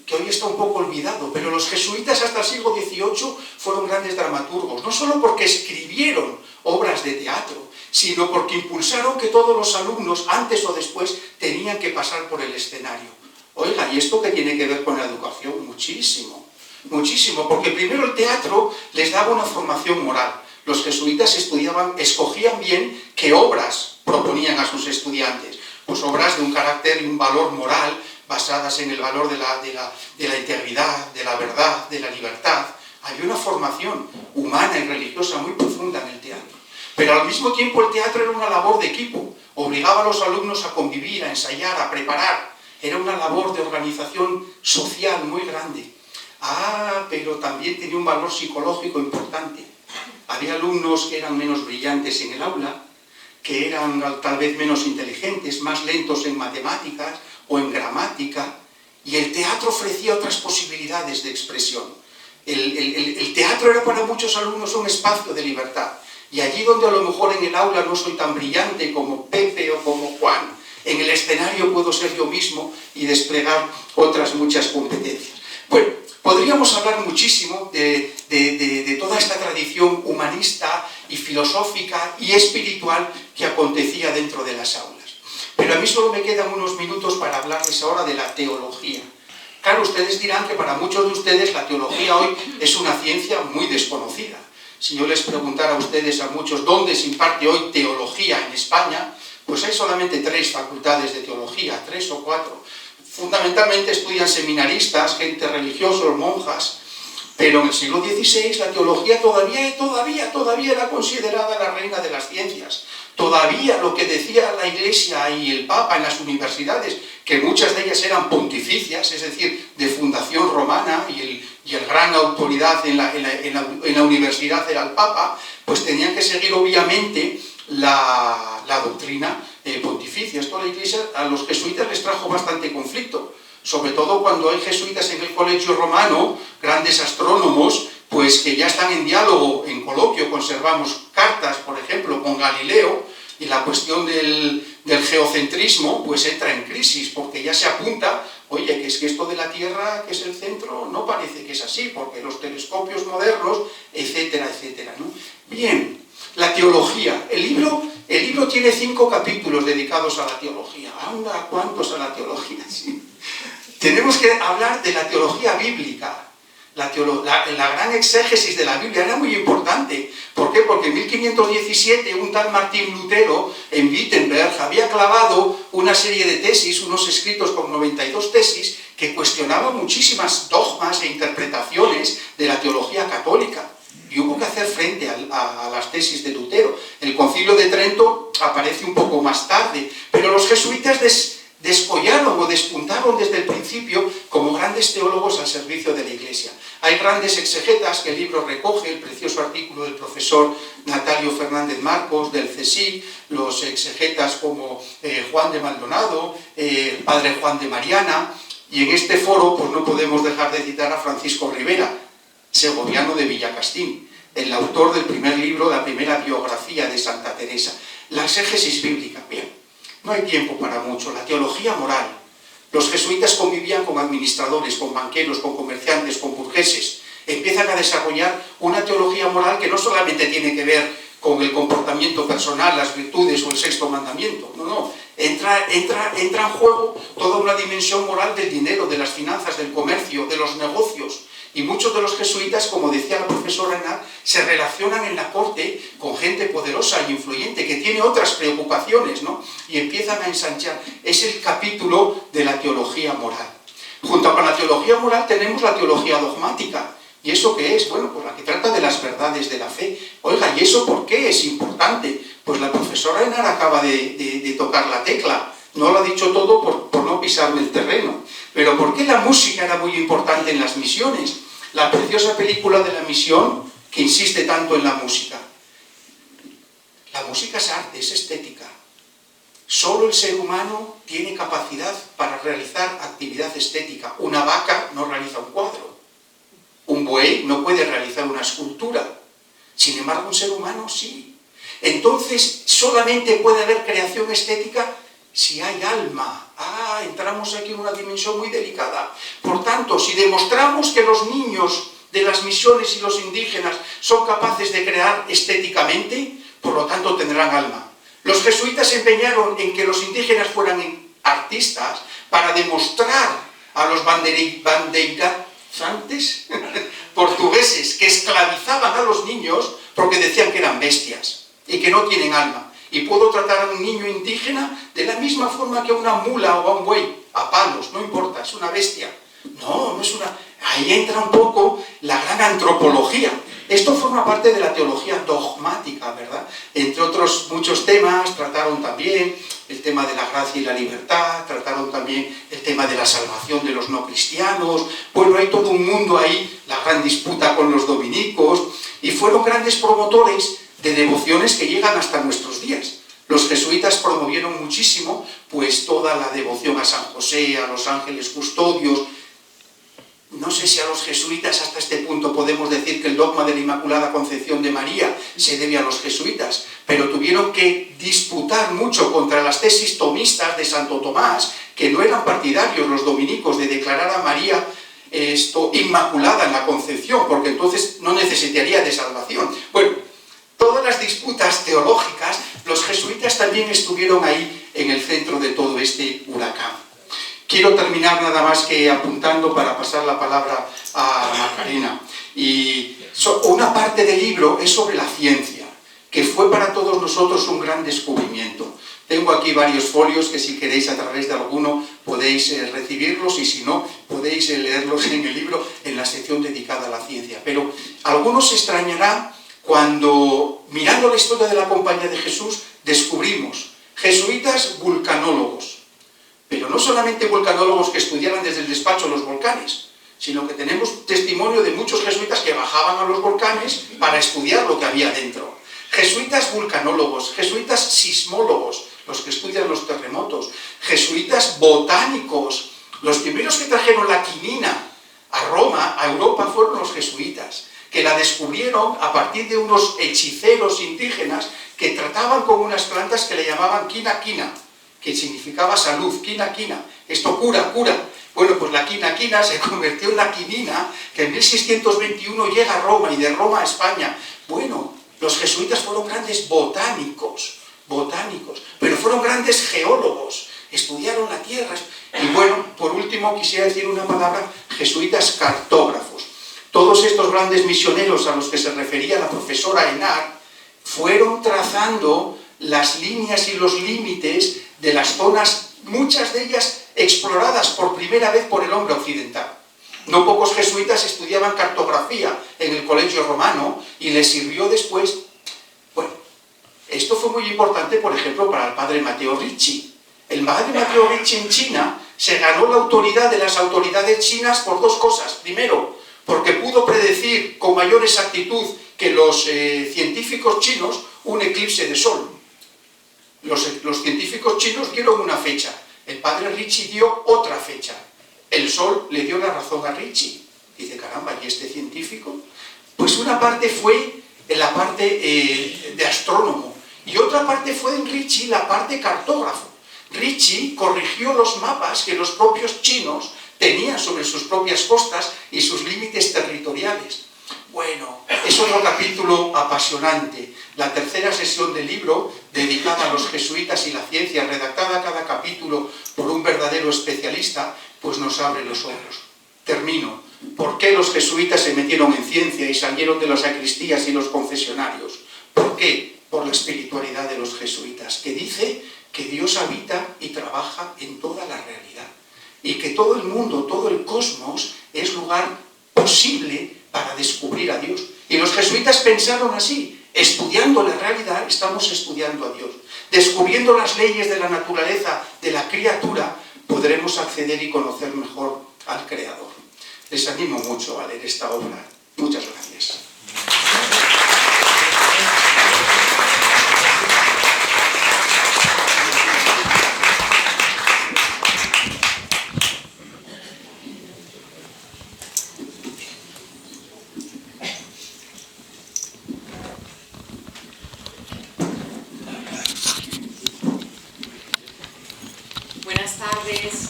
que hoy está un poco olvidado, pero los jesuitas hasta el siglo XVIII fueron grandes dramaturgos, no solo porque escribieron obras de teatro, sino porque impulsaron que todos los alumnos, antes o después, tenían que pasar por el escenario. Oiga, ¿y esto qué tiene que ver con la educación? Muchísimo, muchísimo, porque primero el teatro les daba una formación moral. Los jesuitas escogían bien qué obras proponían a sus estudiantes, pues obras de un carácter y un valor moral, basadas en el valor de la integridad, de la verdad, de la libertad. Había una formación humana y religiosa muy profunda en el teatro. Pero al mismo tiempo el teatro era una labor de equipo, obligaba a los alumnos a convivir, a ensayar, a preparar. Era una labor de organización social muy grande. Pero también tenía un valor psicológico importante. Había alumnos que eran menos brillantes en el aula, que eran tal vez menos inteligentes, más lentos en matemáticas o en gramática, y el teatro ofrecía otras posibilidades de expresión. El teatro era para muchos alumnos un espacio de libertad, y allí donde a lo mejor en el aula no soy tan brillante como Pepe o como Juan, en el escenario puedo ser yo mismo y desplegar otras muchas competencias. Bueno, podríamos hablar muchísimo de toda esta tradición humanista y filosófica y espiritual que acontecía dentro de las aulas. Pero a mí solo me quedan unos minutos para hablarles ahora de la teología. Claro, ustedes dirán que para muchos de ustedes la teología hoy es una ciencia muy desconocida. Si yo les preguntara a ustedes, a muchos, ¿dónde se imparte hoy teología en España? Pues hay solamente 3 facultades de teología, 3 o 4. Fundamentalmente estudian seminaristas, gente religiosa, monjas, pero en el siglo XVI la teología todavía era considerada la reina de las ciencias. Todavía lo que decía la Iglesia y el Papa en las universidades, que muchas de ellas eran pontificias, es decir, de fundación romana, y el gran autoridad en la universidad era el Papa, pues tenían que seguir obviamente la doctrina pontificia. Esto a la Iglesia, a los jesuitas les trajo bastante conflicto, sobre todo cuando hay jesuitas en el colegio romano, grandes astrónomos, pues que ya están en diálogo, en coloquio, conservamos cartas, por ejemplo, con Galileo, y la cuestión del geocentrismo pues entra en crisis, porque ya se apunta, oye, que es que esto de la Tierra, que es el centro, no parece que es así, porque los telescopios modernos, etcétera, etcétera, ¿no? Bien, la teología. El libro tiene 5 capítulos dedicados a la teología. Anda, ¿cuántos a la teología? Sí. Tenemos que hablar de la teología bíblica. La gran exégesis de la Biblia era muy importante. ¿Por qué? Porque en 1517 un tal Martín Lutero en Wittenberg había clavado una serie de tesis, unos escritos con 92 tesis, que cuestionaban muchísimas dogmas e interpretaciones de la teología católica. Y hubo que hacer frente a las tesis de Lutero. El Concilio de Trento aparece un poco más tarde, pero los jesuitas descollaron o despuntaron desde el principio como grandes teólogos al servicio de la Iglesia. Hay grandes exegetas que el libro recoge, el precioso artículo del profesor Natalio Fernández Marcos, del CSIC, los exegetas como Juan de Maldonado, el padre Juan de Mariana, y en este foro pues no podemos dejar de citar a Francisco Rivera, segoviano de Villacastín, el autor del primer libro, la primera biografía de Santa Teresa. La exégesis bíblica, bien. No hay tiempo para mucho. La teología moral. Los jesuitas convivían con administradores, con banqueros, con comerciantes, con burgueses. Empiezan a desarrollar una teología moral que no solamente tiene que ver con el comportamiento personal, las virtudes o el 6º mandamiento. No. Entra en juego toda una dimensión moral del dinero, de las finanzas, del comercio, de los negocios. Y muchos de los jesuitas, como decía la profesora Ana, se relacionan en la corte con gente poderosa e influyente que tiene otras preocupaciones, ¿no? Y empiezan a ensanchar. Es el capítulo de la teología moral. Junto con la teología moral tenemos la teología dogmática. ¿Y eso qué es? Bueno, pues la que trata de las verdades de la fe. Oiga, ¿y eso por qué es importante? Pues la profesora Enar acaba de tocar la tecla. No lo ha dicho todo por no pisarme el terreno. Pero ¿por qué la música era muy importante en las misiones? La preciosa película de la misión que insiste tanto en la música. La música es arte, es estética. Solo el ser humano tiene capacidad para realizar actividad estética. Una vaca no realiza un cuadro. Un buey no puede realizar una escultura. Sin embargo, un ser humano sí. Entonces, solamente puede haber creación estética si hay alma. Entramos aquí en una dimensión muy delicada. Por tanto, si demostramos que los niños de las misiones y los indígenas son capaces de crear estéticamente, por lo tanto tendrán alma. Los jesuitas se empeñaron en que los indígenas fueran artistas para demostrar a los bandeirantes portugueses que esclavizaban a los niños porque decían que eran bestias y que no tienen alma. Y puedo tratar a un niño indígena de la misma forma que a una mula o a un buey, a palos, no importa, es una bestia. No es una... Ahí entra un poco la gran antropología. Esto forma parte de la teología dogmática, ¿verdad? Entre otros muchos temas, trataron también el tema de la gracia y la libertad, trataron también el tema de la salvación de los no cristianos. Bueno, hay todo un mundo ahí, la gran disputa con los dominicos, y fueron grandes promotores de devociones que llegan hasta nuestros días. Los jesuitas promovieron muchísimo, pues, toda la devoción a San José, a los ángeles custodios. No sé si a los jesuitas hasta este punto podemos decir que el dogma de la Inmaculada Concepción de María se debe a los jesuitas, pero tuvieron que disputar mucho contra las tesis tomistas de Santo Tomás, que no eran partidarios los dominicos de declarar a María inmaculada en la Concepción, porque entonces no necesitaría de salvación. Bueno, todas las disputas teológicas, los jesuitas también estuvieron ahí en el centro de todo este huracán. Quiero terminar nada más que apuntando para pasar la palabra a Macarena. Y una parte del libro es sobre la ciencia, que fue para todos nosotros un gran descubrimiento. Tengo aquí varios folios que si queréis a través de alguno podéis recibirlos y si no podéis leerlos en el libro en la sección dedicada a la ciencia. Pero algunos se extrañarán cuando, mirando la historia de la Compañía de Jesús, descubrimos jesuitas vulcanólogos. Pero no solamente vulcanólogos que estudiaran desde el despacho los volcanes, sino que tenemos testimonio de muchos jesuitas que bajaban a los volcanes para estudiar lo que había dentro. Jesuitas vulcanólogos, jesuitas sismólogos, los que estudian los terremotos, jesuitas botánicos. Los primeros que trajeron la quinina a Roma, a Europa, fueron los jesuitas, que la descubrieron a partir de unos hechiceros indígenas que trataban con unas plantas que le llamaban quina quina, que significaba salud, quina quina, esto cura, cura. Bueno, pues la quina quina se convirtió en la quinina, que en 1621 llega a Roma y de Roma a España. Bueno, los jesuitas fueron grandes botánicos, pero fueron grandes geólogos, estudiaron la tierra. Y bueno, por último quisiera decir una palabra, jesuitas cartógrafos. Todos estos grandes misioneros a los que se refería la profesora Enar fueron trazando las líneas y los límites de las zonas, muchas de ellas exploradas por primera vez por el hombre occidental. No pocos jesuitas estudiaban cartografía en el colegio romano y les sirvió después. Bueno, esto fue muy importante, por ejemplo, para el padre Matteo Ricci. El padre Matteo Ricci en China se ganó la autoridad de las autoridades chinas por dos cosas. Primero, porque pudo predecir con mayor exactitud que los científicos chinos un eclipse de sol. Los científicos chinos dieron una fecha, el padre Ricci dio otra fecha. El sol le dio la razón a Ricci. Dice, caramba, ¿y este científico? Pues una parte fue en la parte de astrónomo y otra parte fue en Ricci la parte cartógrafo. Ricci corrigió los mapas que los propios chinos tenían sobre sus propias costas y sus límites territoriales. Bueno, es otro capítulo apasionante. La tercera sesión del libro, dedicada a los jesuitas y la ciencia, redactada cada capítulo por un verdadero especialista, pues nos abre los ojos. Termino. ¿Por qué los jesuitas se metieron en ciencia y salieron de las sacristías y los confesionarios? ¿Por qué? Por la espiritualidad de los jesuitas, que dice que Dios habita y trabaja en toda la realidad. Y que todo el mundo, todo el cosmos, es lugar posible para descubrir a Dios. Y los jesuitas pensaron así, estudiando la realidad, estamos estudiando a Dios. Descubriendo las leyes de la naturaleza, de la criatura, podremos acceder y conocer mejor al Creador. Les animo mucho a leer esta obra. Muchas gracias. Buenas tardes.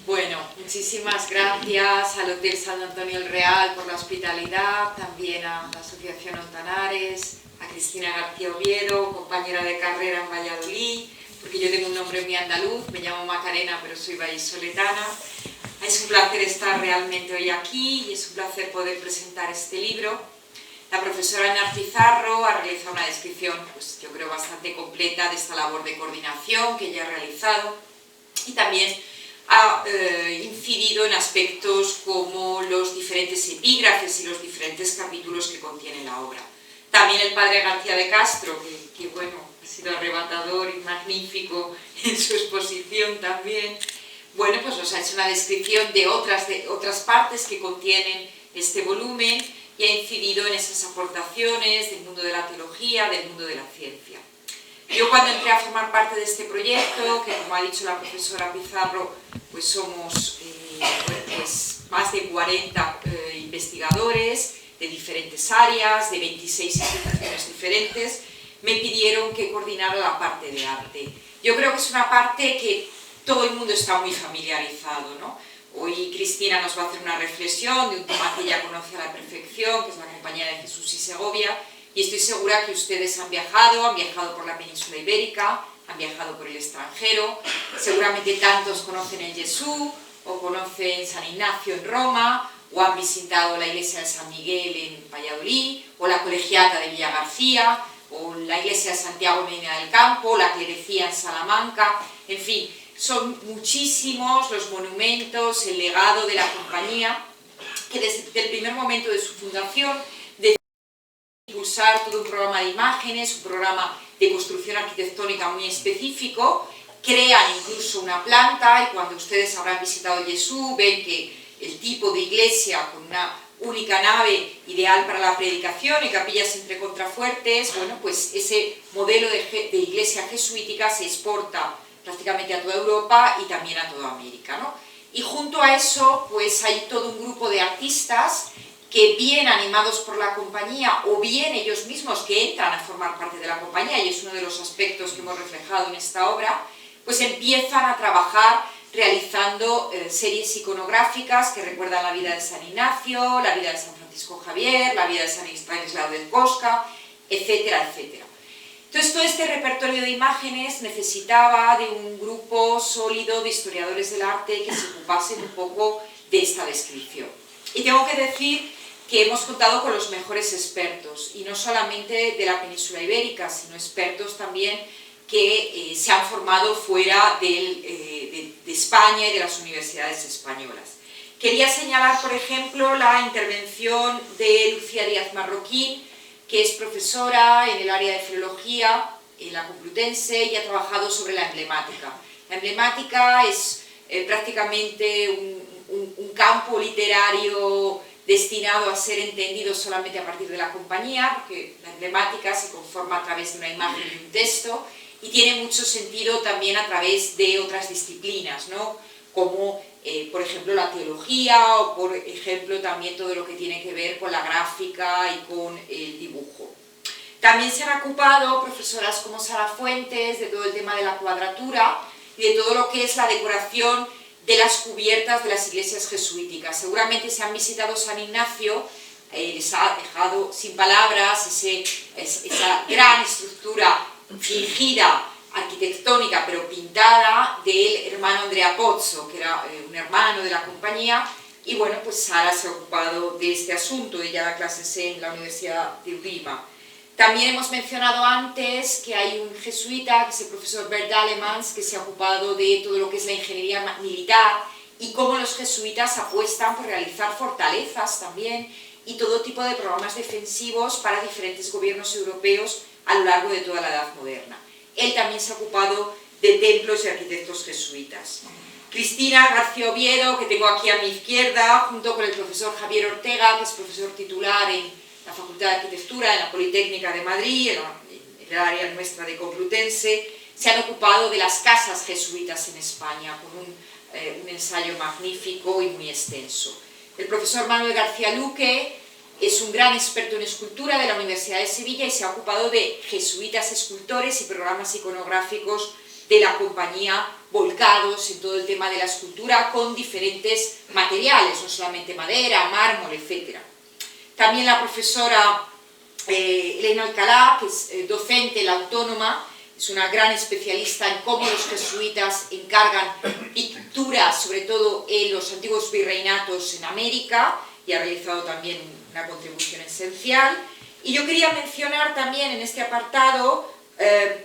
Bueno, muchísimas gracias al Hotel San Antonio el Real por la hospitalidad, también a la Asociación Ontanares, a Cristina García Oviedo, compañera de carrera en Valladolid, porque yo tengo un nombre muy andaluz, me llamo Macarena, pero soy vallisoletana. Es un placer estar realmente hoy aquí y es un placer poder presentar este libro. La profesora Enar Pizarro ha realizado una descripción, pues yo creo bastante completa de esta labor de coordinación que ella ha realizado y también ha incidido en aspectos como los diferentes epígrafes y los diferentes capítulos que contiene la obra. También el padre García de Castro, que bueno, ha sido arrebatador y magnífico en su exposición también, bueno, pues nos ha hecho una descripción de otras partes que contienen este volumen y ha incidido en esas aportaciones del mundo de la teología, del mundo de la ciencia. Yo cuando entré a formar parte de este proyecto, que como ha dicho la profesora Pizarro, pues somos pues más de 40 investigadores de diferentes áreas, de 26 instituciones diferentes, me pidieron que coordinara la parte de arte. Yo creo que es una parte que todo el mundo está muy familiarizado, ¿no? Hoy Cristina nos va a hacer una reflexión de un tema que ella conoce a la perfección, que es la Compañía de Jesús y Segovia, y estoy segura que ustedes han viajado por la península ibérica, han viajado por el extranjero, seguramente tantos conocen el Jesús, o conocen San Ignacio en Roma, o han visitado la iglesia de San Miguel en Valladolid, o la Colegiata de Villa García, o la iglesia de Santiago Medina del Campo, la Clerecía en Salamanca, en fin, son muchísimos los monumentos, el legado de la compañía, que desde el primer momento de su fundación decidió impulsar todo un programa de imágenes, un programa de construcción arquitectónica muy específico, crean incluso una planta, y cuando ustedes habrán visitado Jesús, ven que el tipo de iglesia con una única nave ideal para la predicación y capillas entre contrafuertes, bueno, pues ese modelo de iglesia jesuítica se exporta prácticamente a toda Europa y también a toda América, ¿no? Y junto a eso, pues hay todo un grupo de artistas que bien animados por la compañía o bien ellos mismos que entran a formar parte de la compañía, y es uno de los aspectos que hemos reflejado en esta obra, pues empiezan a trabajar realizando series iconográficas que recuerdan la vida de San Ignacio, la vida de San Francisco Javier, la vida de San Estanislao del Cosca, etcétera, etcétera. Entonces, todo este repertorio de imágenes necesitaba de un grupo sólido de historiadores del arte que se ocupasen un poco de esta descripción. Y tengo que decir que hemos contado con los mejores expertos, y no solamente de la península ibérica, sino expertos también que se han formado fuera de España y de las universidades españolas. Quería señalar, por ejemplo, la intervención de Lucía Díaz Marroquín, que es profesora en el área de filología en la Complutense y ha trabajado sobre la emblemática. La emblemática es prácticamente un campo literario destinado a ser entendido solamente a partir de la compañía, porque la emblemática se conforma a través de una imagen y un texto, y tiene mucho sentido también a través de otras disciplinas, ¿no? Como por ejemplo la teología, o por ejemplo también todo lo que tiene que ver con la gráfica y con el dibujo. También se han ocupado profesoras como Sara Fuentes de todo el tema de la cuadratura y de todo lo que es la decoración de las cubiertas de las iglesias jesuíticas. Seguramente si han visitado San Ignacio, les ha dejado sin palabras esa gran estructura fingida, arquitectónica, pero pintada, del hermano Andrea Pozzo, que era un hermano de la compañía, y bueno, pues Sara se ha ocupado de este asunto, ella da clases en la Universidad de Lima. También hemos mencionado antes que hay un jesuita, que es el profesor Bert Alemans, que se ha ocupado de todo lo que es la ingeniería militar, y cómo los jesuitas apuestan por realizar fortalezas también, y todo tipo de programas defensivos para diferentes gobiernos europeos a lo largo de toda la Edad Moderna. Él también se ha ocupado de templos y arquitectos jesuitas. Cristina García Oviedo, que tengo aquí a mi izquierda, junto con el profesor Javier Ortega, que es profesor titular en la Facultad de Arquitectura, en la Politécnica de Madrid, en el área nuestra de Complutense, se han ocupado de las casas jesuitas en España, con un ensayo magnífico y muy extenso. El profesor Manuel García Luque es un gran experto en escultura de la Universidad de Sevilla y se ha ocupado de jesuitas escultores y programas iconográficos de la compañía volcados en todo el tema de la escultura con diferentes materiales, no solamente madera, mármol, etc. También la profesora Elena Alcalá, que es docente en la Autónoma, es una gran especialista en cómo los jesuitas encargan pinturas, sobre todo en los antiguos virreinatos en América, y ha realizado también una contribución esencial. Y yo quería mencionar también en este apartado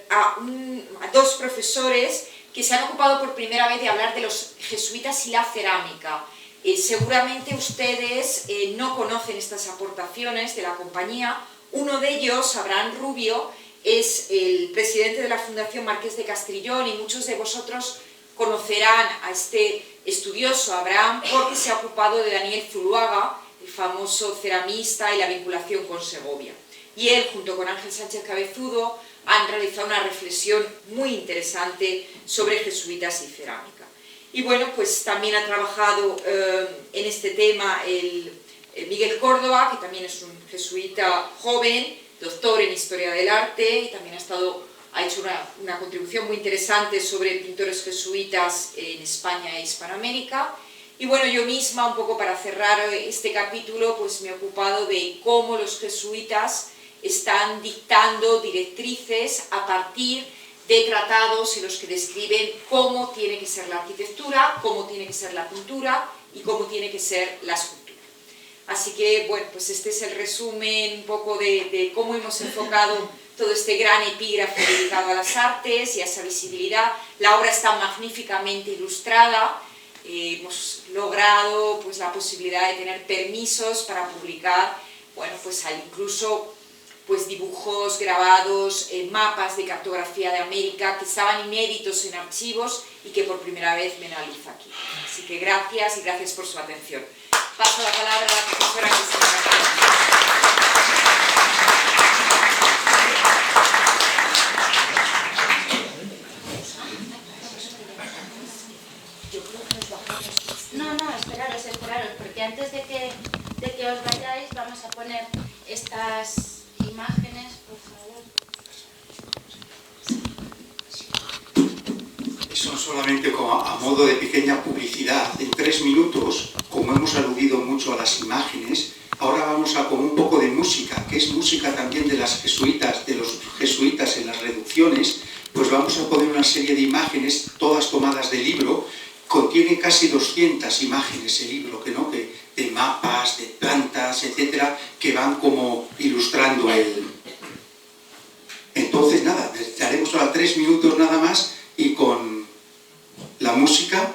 a dos profesores que se han ocupado por primera vez de hablar de los jesuitas y la cerámica. Seguramente ustedes no conocen estas aportaciones de la compañía. Uno de ellos, Abraham Rubio, es el presidente de la Fundación Marqués de Castrillón, y muchos de vosotros conocerán a este estudioso Abraham porque se ha ocupado de Daniel Zuluaga, el famoso ceramista, y la vinculación con Segovia. Y él, junto con Ángel Sánchez Cabezudo, han realizado una reflexión muy interesante sobre jesuitas y cerámica. Y bueno, pues también ha trabajado en este tema el Miguel Córdoba, que también es un jesuita joven, doctor en Historia del Arte, y también ha hecho una contribución muy interesante sobre pintores jesuitas en España e Hispanoamérica. Y bueno, yo misma, un poco para cerrar este capítulo, pues me he ocupado de cómo los jesuitas están dictando directrices a partir de tratados en los que describen cómo tiene que ser la arquitectura, cómo tiene que ser la pintura y cómo tiene que ser la escultura. Así que, bueno, pues este es el resumen un poco de cómo hemos enfocado todo este gran epígrafe dedicado a las artes y a esa visibilidad. La obra está magníficamente ilustrada. Hemos logrado pues la posibilidad de tener permisos para publicar, bueno, pues incluso pues dibujos, grabados, mapas de cartografía de América que estaban inéditos en archivos y que por primera vez ven a luz aquí. Así que gracias, y gracias por su atención. Paso la palabra a la profesora Cristina García. No, esperaros, porque antes de que os vayáis vamos a poner estas imágenes, por favor. Son solamente como a modo de pequeña publicidad. En 3 minutos, como hemos aludido mucho a las imágenes, ahora vamos a con un poco de música, que es música también de las jesuitas, de los jesuitas en las reducciones. Pues vamos a poner una serie de imágenes, todas tomadas del libro. Contiene casi 200 imágenes el libro, de mapas, de plantas, etcétera, que van como ilustrando el... Entonces, nada, daremos ahora 3 minutos nada más, y con la música...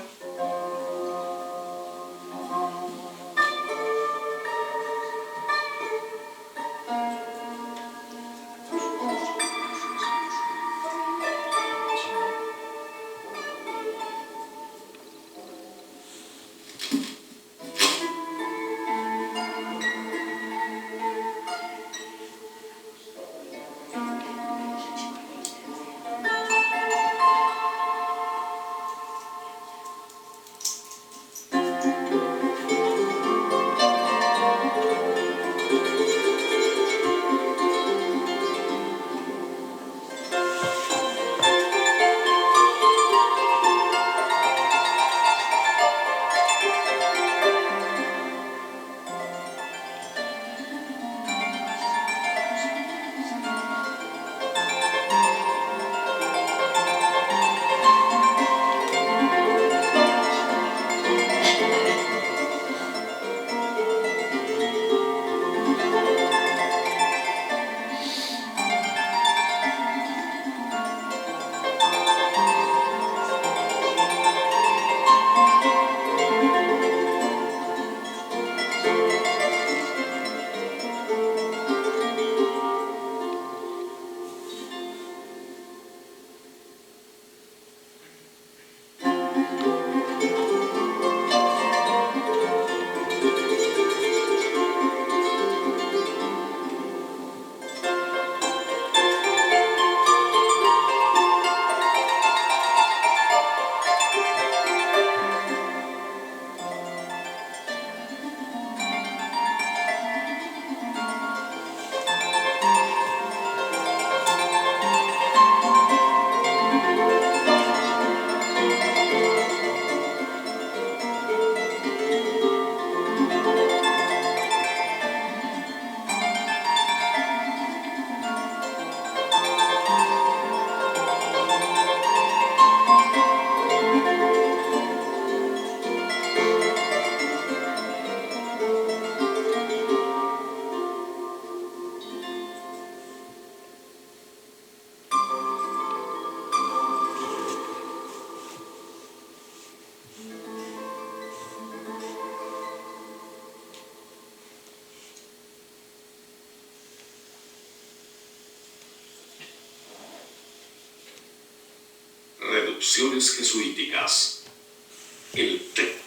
Reflexiones jesuíticas. El té.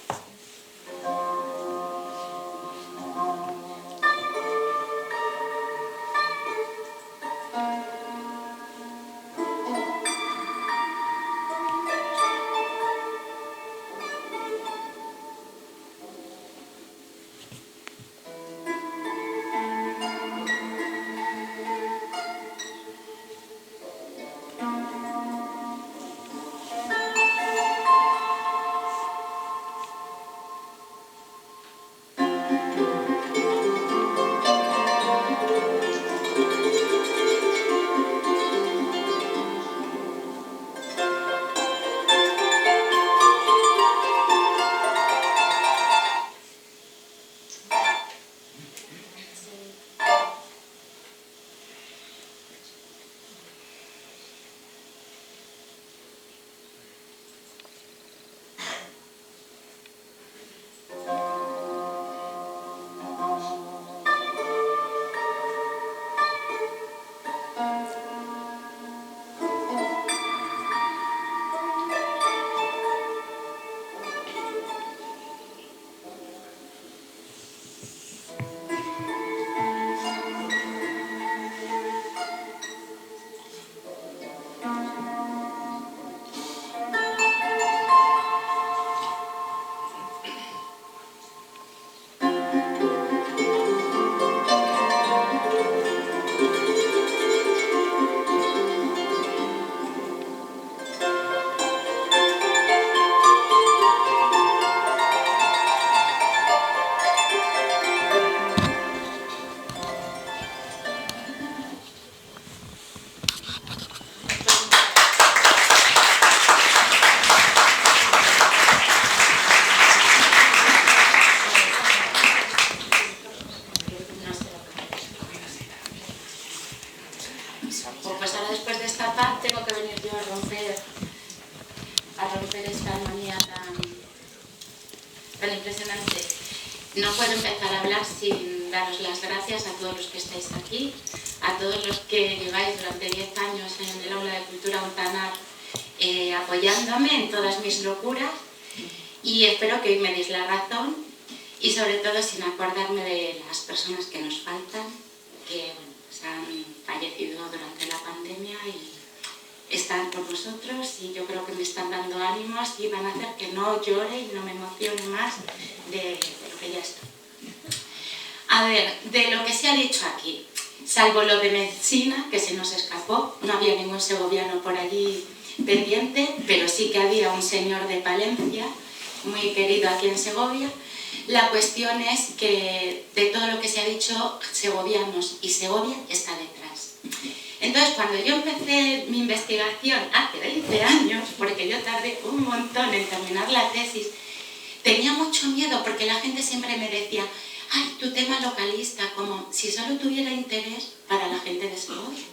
Pues ahora después de esta paz tengo que venir yo a romper esta armonía tan impresionante. No puedo empezar a hablar sin daros las gracias a todos los que estáis aquí, a todos los que lleváis durante 10 años en el Aula de Cultura Ontanar apoyándome en todas mis locuras, y espero que hoy me deis la razón, y sobre todo sin acordarme de las personas que nos faltan, que bueno, pues han fallecido durante la pandemia y están con nosotros, y yo creo que me están dando ánimos y van a hacer que no llore y no me emocione más de lo que ya estoy. A ver, de lo que se ha dicho aquí, salvo lo de Messina, que se nos escapó, no había ningún segoviano por allí pendiente, pero sí que había un señor de Palencia, muy querido aquí en Segovia. La cuestión es que de todo lo que se ha dicho, segovianos y Segovia está detrás. Entonces, cuando yo empecé mi investigación hace 20 años, porque yo tardé un montón en terminar la tesis, tenía mucho miedo porque la gente siempre me decía: ay, tu tema localista, como si solo tuviera interés para la gente de Segovia.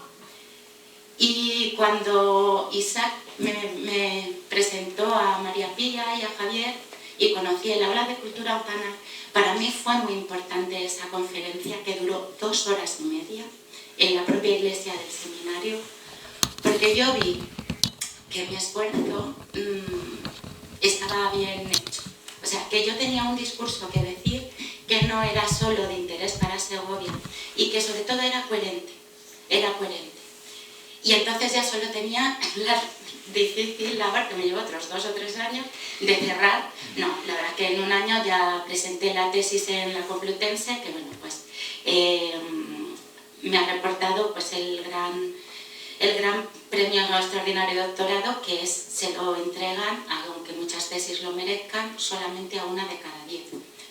Y cuando Isaac me presentó a María Pía y a Javier y conocí el Aula de Cultura Ontanar, para mí fue muy importante esa conferencia, que duró 2 horas y media en la propia iglesia del seminario, porque yo vi que mi esfuerzo estaba bien hecho. O sea, que yo tenía un discurso que decir que no era solo de interés para Segovia y que sobre todo era coherente. Y entonces ya solo tenía la difícil labor, que me llevó otros 2 o 3 años, de cerrar. No, la verdad que en un año ya presenté la tesis en la Complutense, que bueno, pues me ha reportado pues el gran premio extraordinario de doctorado, que se lo entregan, aunque muchas tesis lo merezcan, solamente a 1 de cada 10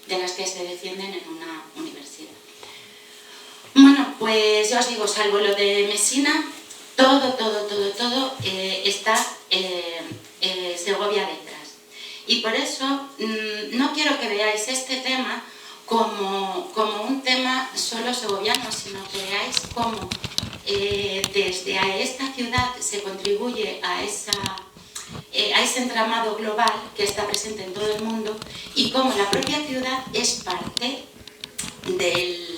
de las que se defienden en una universidad. Bueno, pues ya os digo, salvo lo de Messina, todo está Segovia detrás. Y por eso no quiero que veáis este tema como un tema solo segoviano, sino que veáis cómo desde esta ciudad se contribuye a ese entramado global que está presente en todo el mundo, y cómo la propia ciudad es parte de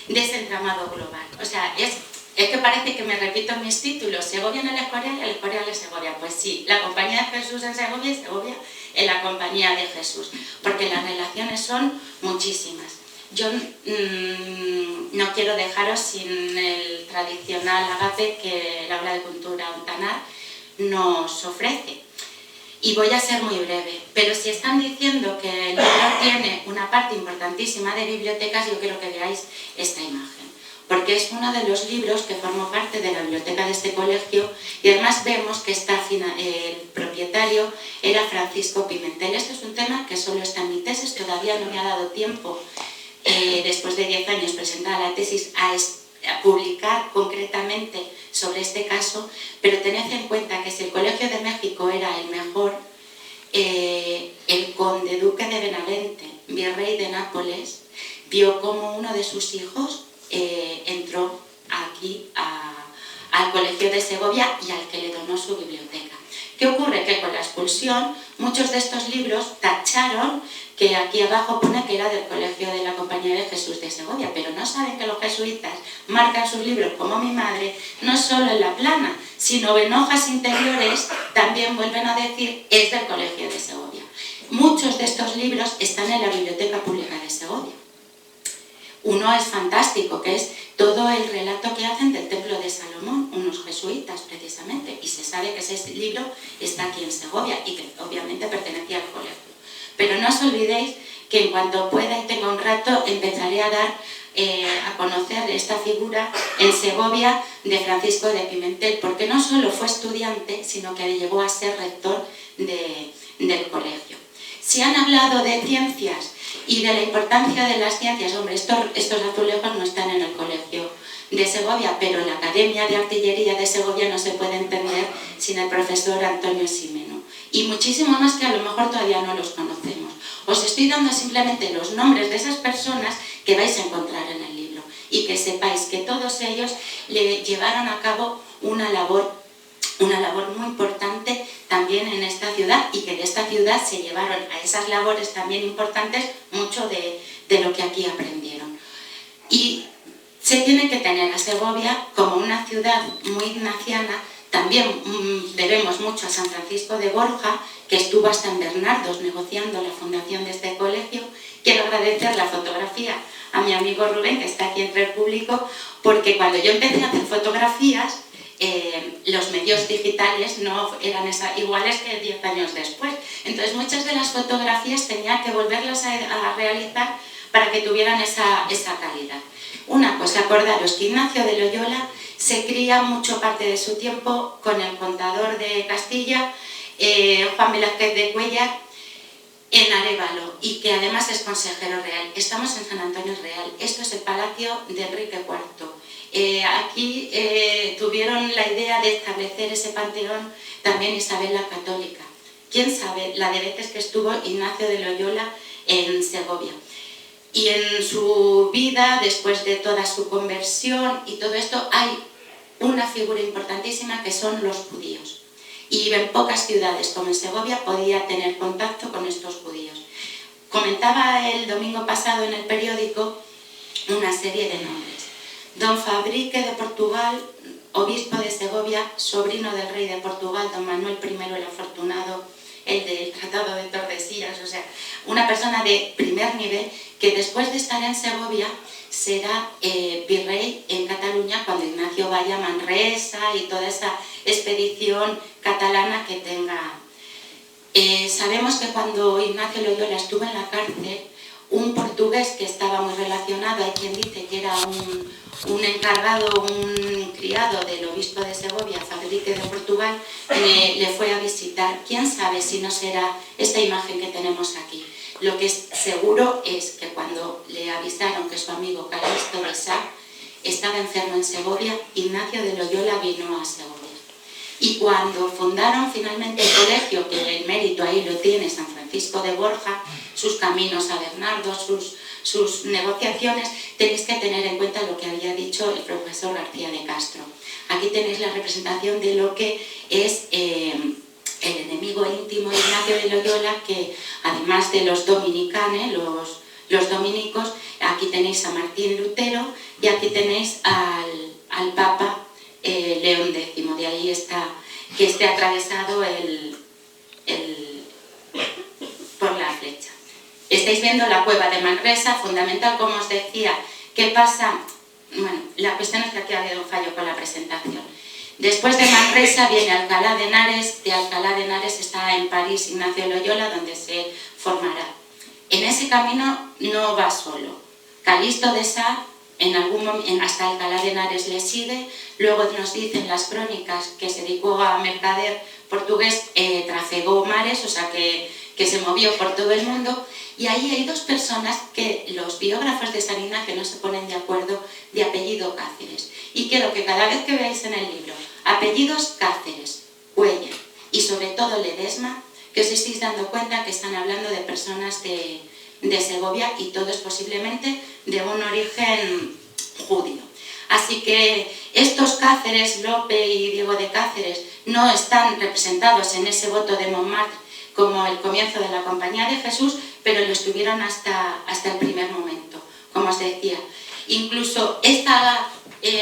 ese entramado global. O sea, es Es que parece que me repito mis títulos, Segovia en el Escorial y el Escorial en Segovia. Pues sí, la Compañía de Jesús en Segovia y Segovia en la Compañía de Jesús, porque las relaciones son muchísimas. Yo no quiero dejaros sin el tradicional agape que la Aula de Cultura Ontanar nos ofrece. Y voy a ser muy breve, pero si están diciendo que el libro tiene una parte importantísima de bibliotecas, yo quiero que veáis esta imagen, porque es uno de los libros que formó parte de la biblioteca de este colegio y además vemos que el propietario era Francisco Pimentel. Este es un tema que solo está en mi tesis, todavía no me ha dado tiempo, después de 10 años presentada la tesis, a publicar concretamente sobre este caso, pero tened en cuenta que si el Colegio de México era el mejor, el conde duque de Benavente, virrey de Nápoles, vio como uno de sus hijos entró aquí al Colegio de Segovia y al que le donó su biblioteca. ¿Qué ocurre? Que con la expulsión muchos de estos libros tacharon que aquí abajo pone que era del Colegio de la Compañía de Jesús de Segovia, pero no saben que los jesuitas marcan sus libros, como mi madre, no solo en la plana, sino en hojas interiores, también vuelven a decir es del Colegio de Segovia. Muchos de estos libros están en la Biblioteca Pública de Segovia. Uno es fantástico, que es todo el relato que hacen del Templo de Salomón, unos jesuitas precisamente, y se sabe que ese libro está aquí en Segovia y que obviamente pertenecía al colegio. Pero no os olvidéis que en cuanto pueda y tenga un rato empezaré a dar a conocer esta figura en Segovia de Francisco de Pimentel, porque no solo fue estudiante, sino que llegó a ser rector del colegio. Si han hablado de ciencias y de la importancia de las ciencias, hombre, estos azulejos no están en el Colegio de Segovia, pero en la Academia de Artillería de Segovia no se puede entender sin el profesor Antonio Ximeno. Y muchísimo más que a lo mejor todavía no los conocemos. Os estoy dando simplemente los nombres de esas personas que vais a encontrar en el libro y que sepáis que todos ellos le llevaron a cabo una labor muy importante también en esta ciudad y que de esta ciudad se llevaron a esas labores también importantes mucho de lo que aquí aprendieron. Y se tiene que tener a Segovia como una ciudad muy ignaciana. También debemos mucho a San Francisco de Borja, que estuvo hasta en Bernardos negociando la fundación de este colegio. Quiero agradecer la fotografía a mi amigo Rubén, que está aquí entre el público, porque cuando yo empecé a hacer fotografías, los medios digitales no eran iguales que 10 años después. Entonces muchas de las fotografías tenía que volverlas a realizar para que tuvieran esa calidad. Una cosa, acordaros que Ignacio de Loyola se cría mucho parte de su tiempo con el contador de Castilla, Juan Velázquez de Cuéllar, en Arévalo, y que además es consejero real. Estamos en San Antonio Real. Esto es el palacio de Enrique IV. Aquí tuvieron la idea de establecer ese panteón también Isabel la Católica. ¿Quién sabe la de veces que estuvo Ignacio de Loyola en Segovia? Y en su vida, después de toda su conversión y todo esto, hay una figura importantísima que son los judíos. Y en pocas ciudades como en Segovia podía tener contacto con estos judíos. Comentaba el domingo pasado en el periódico una serie de nombres. Don Fabrique de Portugal, obispo de Segovia, sobrino del rey de Portugal, don Manuel I el Afortunado, el del Tratado de Tordesillas, o sea, una persona de primer nivel que después de estar en Segovia será virrey en Cataluña cuando Ignacio vaya a Manresa y toda esa expedición catalana que tenga. Sabemos que cuando Ignacio Loyola estuvo en la cárcel, un portugués que estaba muy relacionado, hay quien dice que era un encargado, un criado del obispo de Segovia, Fabrique de Portugal, le fue a visitar. ¿Quién sabe si no será esta imagen que tenemos aquí? Lo que es seguro es que cuando le avisaron que su amigo Calixto de Sá estaba enfermo en Segovia, Ignacio de Loyola vino a Segovia. Y cuando fundaron finalmente el colegio, que el mérito ahí lo tiene San Francisco de Borja, sus caminos a Bernardo, sus negociaciones, tenéis que tener en cuenta lo que había dicho el profesor García de Castro. Aquí tenéis la representación de lo que es el enemigo íntimo de Ignacio de Loyola, que además de los dominicanes, los dominicos, aquí tenéis a Martín Lutero y aquí tenéis al al Papa León X. De ahí está que esté atravesado por la flecha. Estáis viendo la cueva de Manresa, fundamental, como os decía. ¿Qué pasa? Bueno, la cuestión es que aquí ha habido un fallo con la presentación. Después de Manresa viene Alcalá de Henares, de Alcalá de Henares está en París Ignacio Loyola, donde se formará. En ese camino no va solo. Calixto de Sá, hasta Alcalá de Henares le sigue, luego nos dicen las crónicas que se dedicó a mercader portugués, trafegó mares, o sea que se movió por todo el mundo, y ahí hay dos personas que los biógrafos de San Ignacio no se ponen de acuerdo, de apellido Cáceres. Y quiero que cada vez que veáis en el libro apellidos Cáceres, Cuéllar y sobre todo Ledesma, que os estéis dando cuenta que están hablando de personas de Segovia y todos posiblemente de un origen judío. Así que estos Cáceres, Lope y Diego de Cáceres, no están representados en ese voto de Montmartre como el comienzo de la Compañía de Jesús, pero lo estuvieron hasta el primer momento, como os decía. Incluso este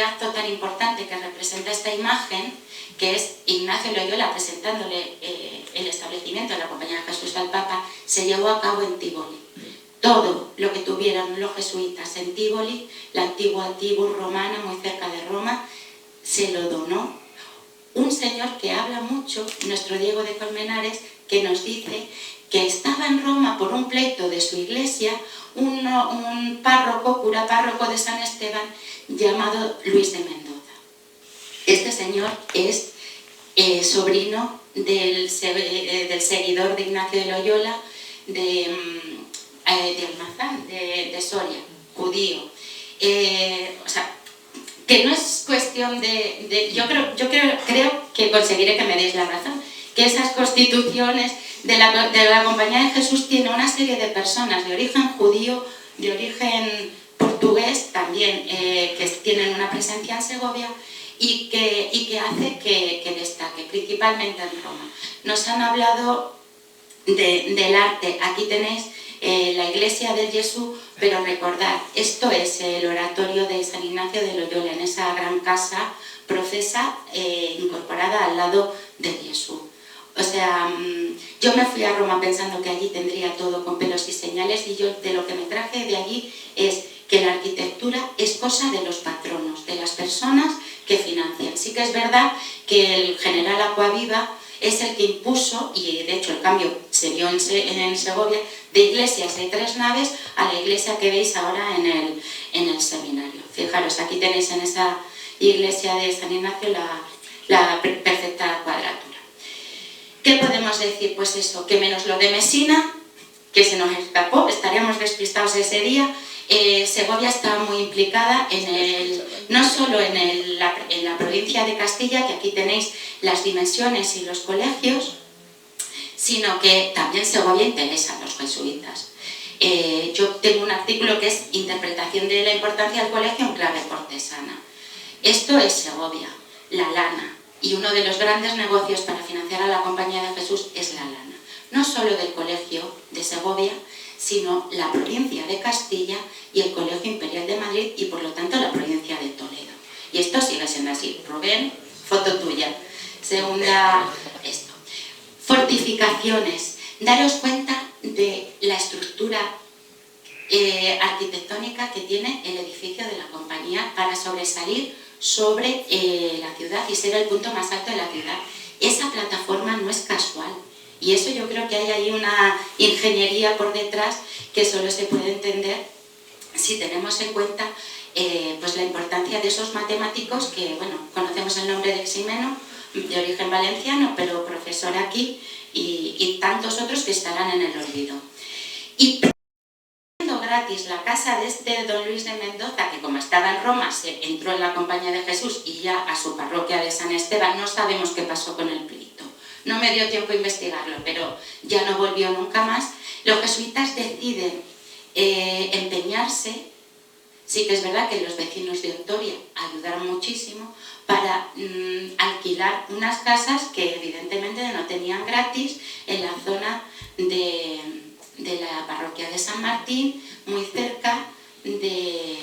acto tan importante que representa esta imagen, que es Ignacio Loyola presentándole el establecimiento de la Compañía de Jesús al Papa, se llevó a cabo en Tívoli. Todo lo que tuvieron los jesuitas en Tívoli, la antigua Tibur romana, muy cerca de Roma, se lo donó un señor que habla mucho, nuestro Diego de Colmenares, que nos dice que estaba en Roma por un pleito de su iglesia un párroco, cura párroco de San Esteban, llamado Luis de Mendoza. Este señor es sobrino del seguidor de Ignacio de Loyola, de Almazán, de Soria, judío. O sea, que no es cuestión yo creo que conseguiré que me deis la razón, que esas constituciones de la Compañía de Jesús tiene una serie de personas de origen judío, de origen portugués también, que tienen una presencia en Segovia y que hace que destaque, principalmente en Roma. Nos han hablado del arte, aquí tenéis la iglesia del Jesús, pero recordad, esto es el oratorio de San Ignacio de Loyola, en esa gran casa profesa incorporada al lado del Jesús. O sea, yo me fui a Roma pensando que allí tendría todo con pelos y señales, y yo de lo que me traje de allí es que la arquitectura es cosa de los patronos, de las personas que financian. Sí que es verdad que el general Acquaviva es el que impuso, y de hecho el cambio se vio en Segovia, de iglesias de 3 naves a la iglesia que veis ahora en el seminario. Fijaros, aquí tenéis en esa iglesia de San Ignacio la perfecta cuadratura. ¿Qué podemos decir? Pues eso, que menos lo de Mesina, que se nos escapó, estaríamos despistados ese día. Segovia está muy implicada no solo en la provincia de Castilla, que aquí tenéis las dimensiones y los colegios, sino que también Segovia interesa a los jesuitas. Yo tengo un artículo que es Interpretación de la importancia del colegio en clave cortesana. Esto es Segovia, la lana, y uno de los grandes negocios para financiar a la Compañía de Jesús es la lana. No solo del colegio de Segovia, sino la provincia de Castilla y el Colegio Imperial de Madrid y por lo tanto la provincia de Toledo. Y esto sigue siendo así. Rubén, foto tuya. Segunda, esto. Fortificaciones. Daros cuenta de la estructura arquitectónica que tiene el edificio de la compañía para sobresalir sobre la ciudad y ser el punto más alto de la ciudad. Esa plataforma no es casual. Y eso yo creo que hay ahí una ingeniería por detrás que solo se puede entender si tenemos en cuenta pues la importancia de esos matemáticos que, bueno, conocemos el nombre de Ximeno, de origen valenciano, pero profesor aquí, y tantos otros que estarán en el olvido. Y gratis la casa de este don Luis de Mendoza, que como estaba en Roma, se entró en la Compañía de Jesús y ya a su parroquia de San Esteban. No sabemos qué pasó con el pleito. No me dio tiempo a investigarlo, pero ya no volvió nunca más. Los jesuitas deciden empeñarse. Sí que es verdad que los vecinos de Ontoria ayudaron muchísimo para alquilar unas casas que evidentemente no tenían gratis en la zona de la parroquia de San Martín, muy cerca de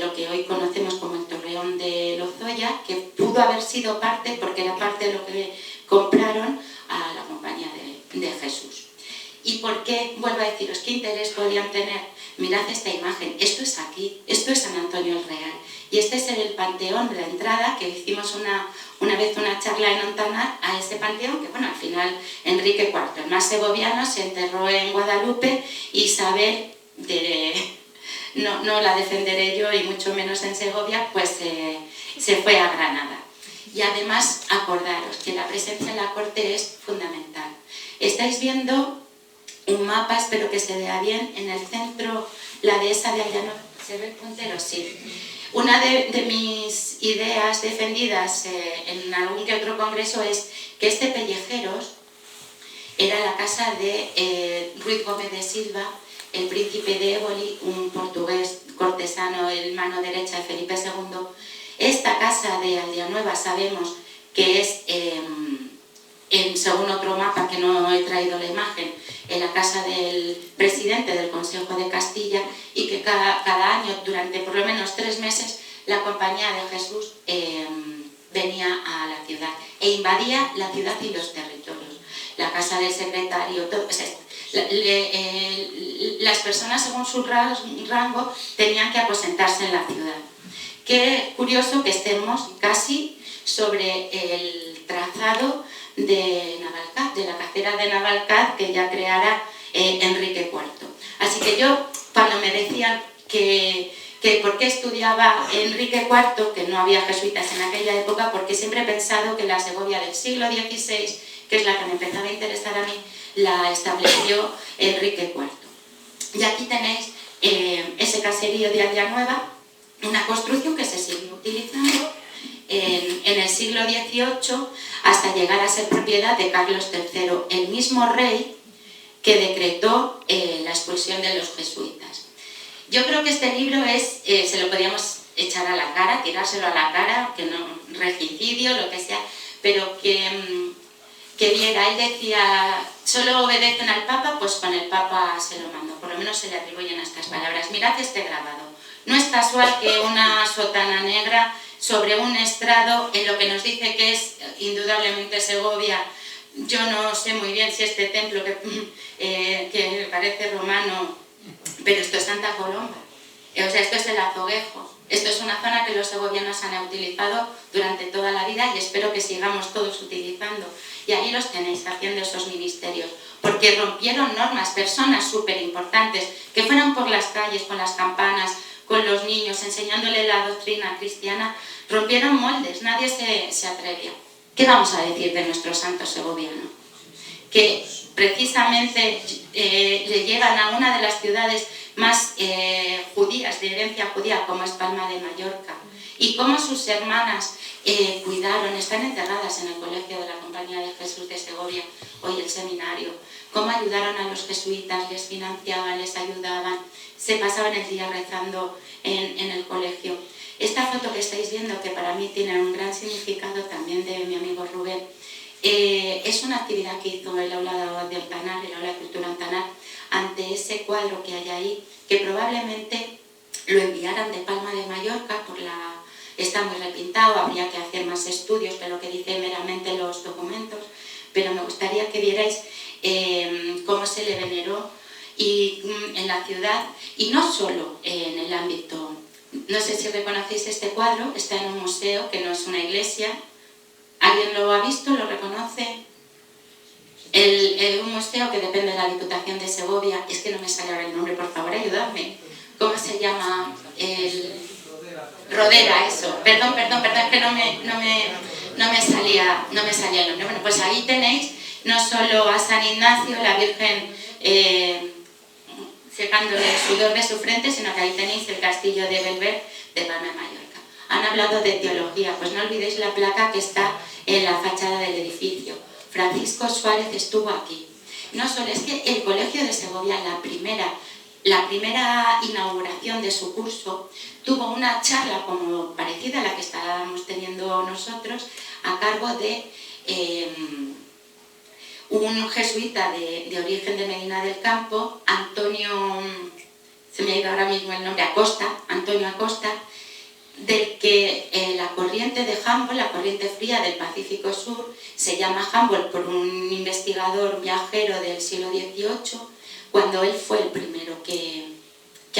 lo que hoy conocemos como el Torre León de Lozoya, que pudo haber sido parte, porque era parte de lo que compraron a la Compañía de Jesús. ¿Y por qué? Vuelvo a deciros, ¿qué interés podían tener? Mirad esta imagen, esto es aquí, esto es San Antonio el Real. Y este es el panteón de la entrada, que hicimos una vez una charla en Ontanar a ese panteón, que bueno, al final Enrique IV, el más segoviano, se enterró en Guadalupe, y Isabel, no la defenderé yo y mucho menos en Segovia, pues se fue a Granada. Y además, acordaros que la presencia en la corte es fundamental. Estáis viendo un mapa, espero que se vea bien, en el centro, la dehesa de Aldeanueva. ¿Se ve el puntero? Sí. Una de mis ideas defendidas en algún que otro congreso es que este Pellejeros era la casa de Ruiz Gómez de Silva, el príncipe de Éboli, un portugués cortesano, el mano derecha de Felipe II. Esta casa de Aldeanueva sabemos que es, según otro mapa que no he traído la imagen, en la casa del presidente del Consejo de Castilla, y que cada año, durante por lo menos 3 meses, la Compañía de Jesús venía a la ciudad e invadía la ciudad y los territorios. La casa del secretario, todo, o sea, las personas según su rango tenían que aposentarse en la ciudad. Qué curioso que estemos casi sobre el trazado de Navalcaz, de la cacera de Navalcaz que ya creara Enrique IV. Así que yo, cuando me decían que por qué estudiaba Enrique IV, que no había jesuitas en aquella época, porque siempre he pensado que la Segovia del siglo XVI, que es la que me empezaba a interesar a mí, la estableció Enrique IV. Y aquí tenéis ese caserío de Aldeanueva, una construcción que se sigue utilizando en el siglo XVIII hasta llegar a ser propiedad de Carlos III, el mismo rey que decretó la expulsión de los jesuitas. Yo creo que este libro se lo podíamos echar a la cara, tirárselo a la cara, que no, regicidio, lo que sea, pero que viera, él decía, solo obedecen al Papa, pues con el Papa se lo mando, por lo menos se le atribuyen estas palabras. Mirad este grabado, no es casual que una sotana negra sobre un estrado, en lo que nos dice que es indudablemente Segovia. Yo no sé muy bien si este templo que parece romano, pero esto es Santa Colomba, o sea, esto es el Azoguejo. Esto es una zona que los segovianos han utilizado durante toda la vida y espero que sigamos todos utilizando. Y ahí los tenéis haciendo esos ministerios, porque rompieron normas, personas súper importantes, que fueron por las calles con las campanas, con los niños, enseñándole la doctrina cristiana, rompieron moldes, nadie se atrevía. ¿Qué vamos a decir de nuestro santo segoviano? Que precisamente le llevan a una de las ciudades más judías, de herencia judía, como es Palma de Mallorca, y cómo sus hermanas cuidaron, están enterradas en el Colegio de la Compañía de Jesús de Segovia, hoy el seminario, cómo ayudaron a los jesuitas, les financiaban, les ayudaban, se pasaban el día rezando en el colegio. Esta foto que estáis viendo, que para mí tiene un gran significado también de mi amigo Rubén, es una actividad que hizo el aula de Ontanar, el aula de cultura Ontanar, ante ese cuadro que hay ahí, que probablemente lo enviaran de Palma de Mallorca, está muy repintado, habría que hacer más estudios de lo que dicen meramente los documentos, pero me gustaría que vierais cómo se le veneró en la ciudad, y no solo en el ámbito, no sé si reconocéis este cuadro, está en un museo que no es una iglesia. ¿Alguien lo ha visto? ¿Lo reconoce? Un museo que depende de la Diputación de Segovia. Es que no me sale ahora el nombre, por favor, ayudadme. ¿Cómo se llama? Rodera, eso. Perdón, es que no me salía el nombre. Bueno, pues ahí tenéis no solo a San Ignacio, la Virgen secándole el sudor de su frente, sino que ahí tenéis el castillo de Belver de Palma de Mallorca. Han hablado de teología, pues no olvidéis la placa que está en la fachada del edificio. Francisco Suárez estuvo aquí. No solo es que el Colegio de Segovia, la primera inauguración de su curso, tuvo una charla como parecida a la que estábamos teniendo nosotros, a cargo de un jesuita de origen de Medina del Campo, Antonio, se me ha ido ahora mismo el nombre, Acosta, Antonio Acosta, del que la corriente de Humboldt, la corriente fría del Pacífico Sur, se llama Humboldt por un investigador viajero del siglo XVIII, cuando él fue el primero que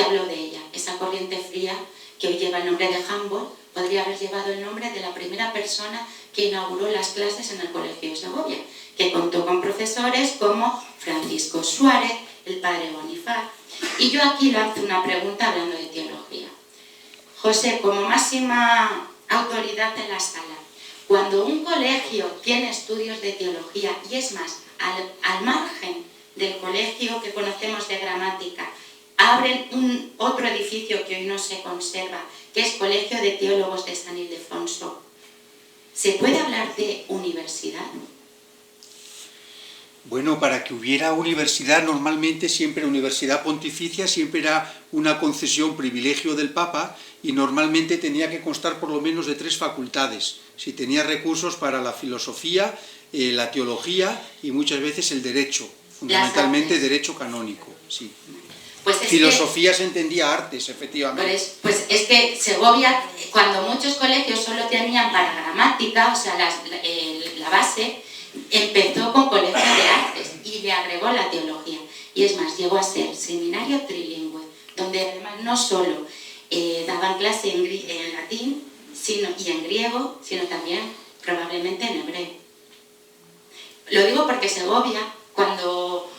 habló de ella. Esa corriente fría que hoy lleva el nombre de Humboldt podría haber llevado el nombre de la primera persona que inauguró las clases en el Colegio de Segovia, que contó con profesores como Francisco Suárez, el padre Bonifaz. Y yo aquí lanzo una pregunta hablando de teología. José, como máxima autoridad en la sala, cuando un colegio tiene estudios de teología, y es más, al margen del colegio que conocemos de gramática, abren otro edificio que hoy no se conserva, que es Colegio de Teólogos de San Ildefonso, ¿se puede hablar de universidad? Bueno, para que hubiera universidad, normalmente siempre universidad pontificia, siempre era una concesión, privilegio del Papa, y normalmente tenía que constar por lo menos de 3 facultades. Si tenía recursos para la filosofía, la teología y muchas veces el derecho, fundamentalmente derecho canónico. Sí. Pues filosofía se entendía artes, efectivamente. Pues es que Segovia, cuando muchos colegios solo tenían para gramática, o sea, la base, empezó con colegio de artes y le agregó la teología. Y es más, llegó a ser seminario trilingüe, donde además no solo daban clase en latín y en griego, sino también probablemente en hebreo. Lo digo porque Segovia, cuando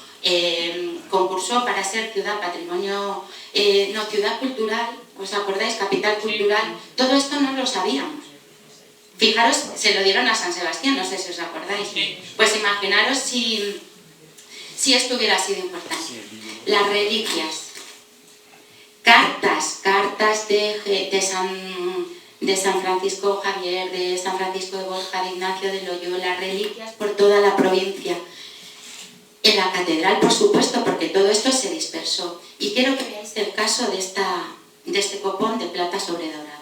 concursó para ser ciudad patrimonio, ciudad cultural, ¿os acordáis? Capital cultural, todo esto no lo sabíamos. Fijaros, se lo dieron a San Sebastián, no sé si os acordáis. Pues imaginaros si esto hubiera sido importante. Las reliquias, cartas de San Francisco Javier, de San Francisco de Borja, de Ignacio de Loyola, reliquias por toda la provincia. En la catedral, por supuesto, porque todo esto se dispersó. Y quiero que veáis el caso de este copón de plata sobredorada.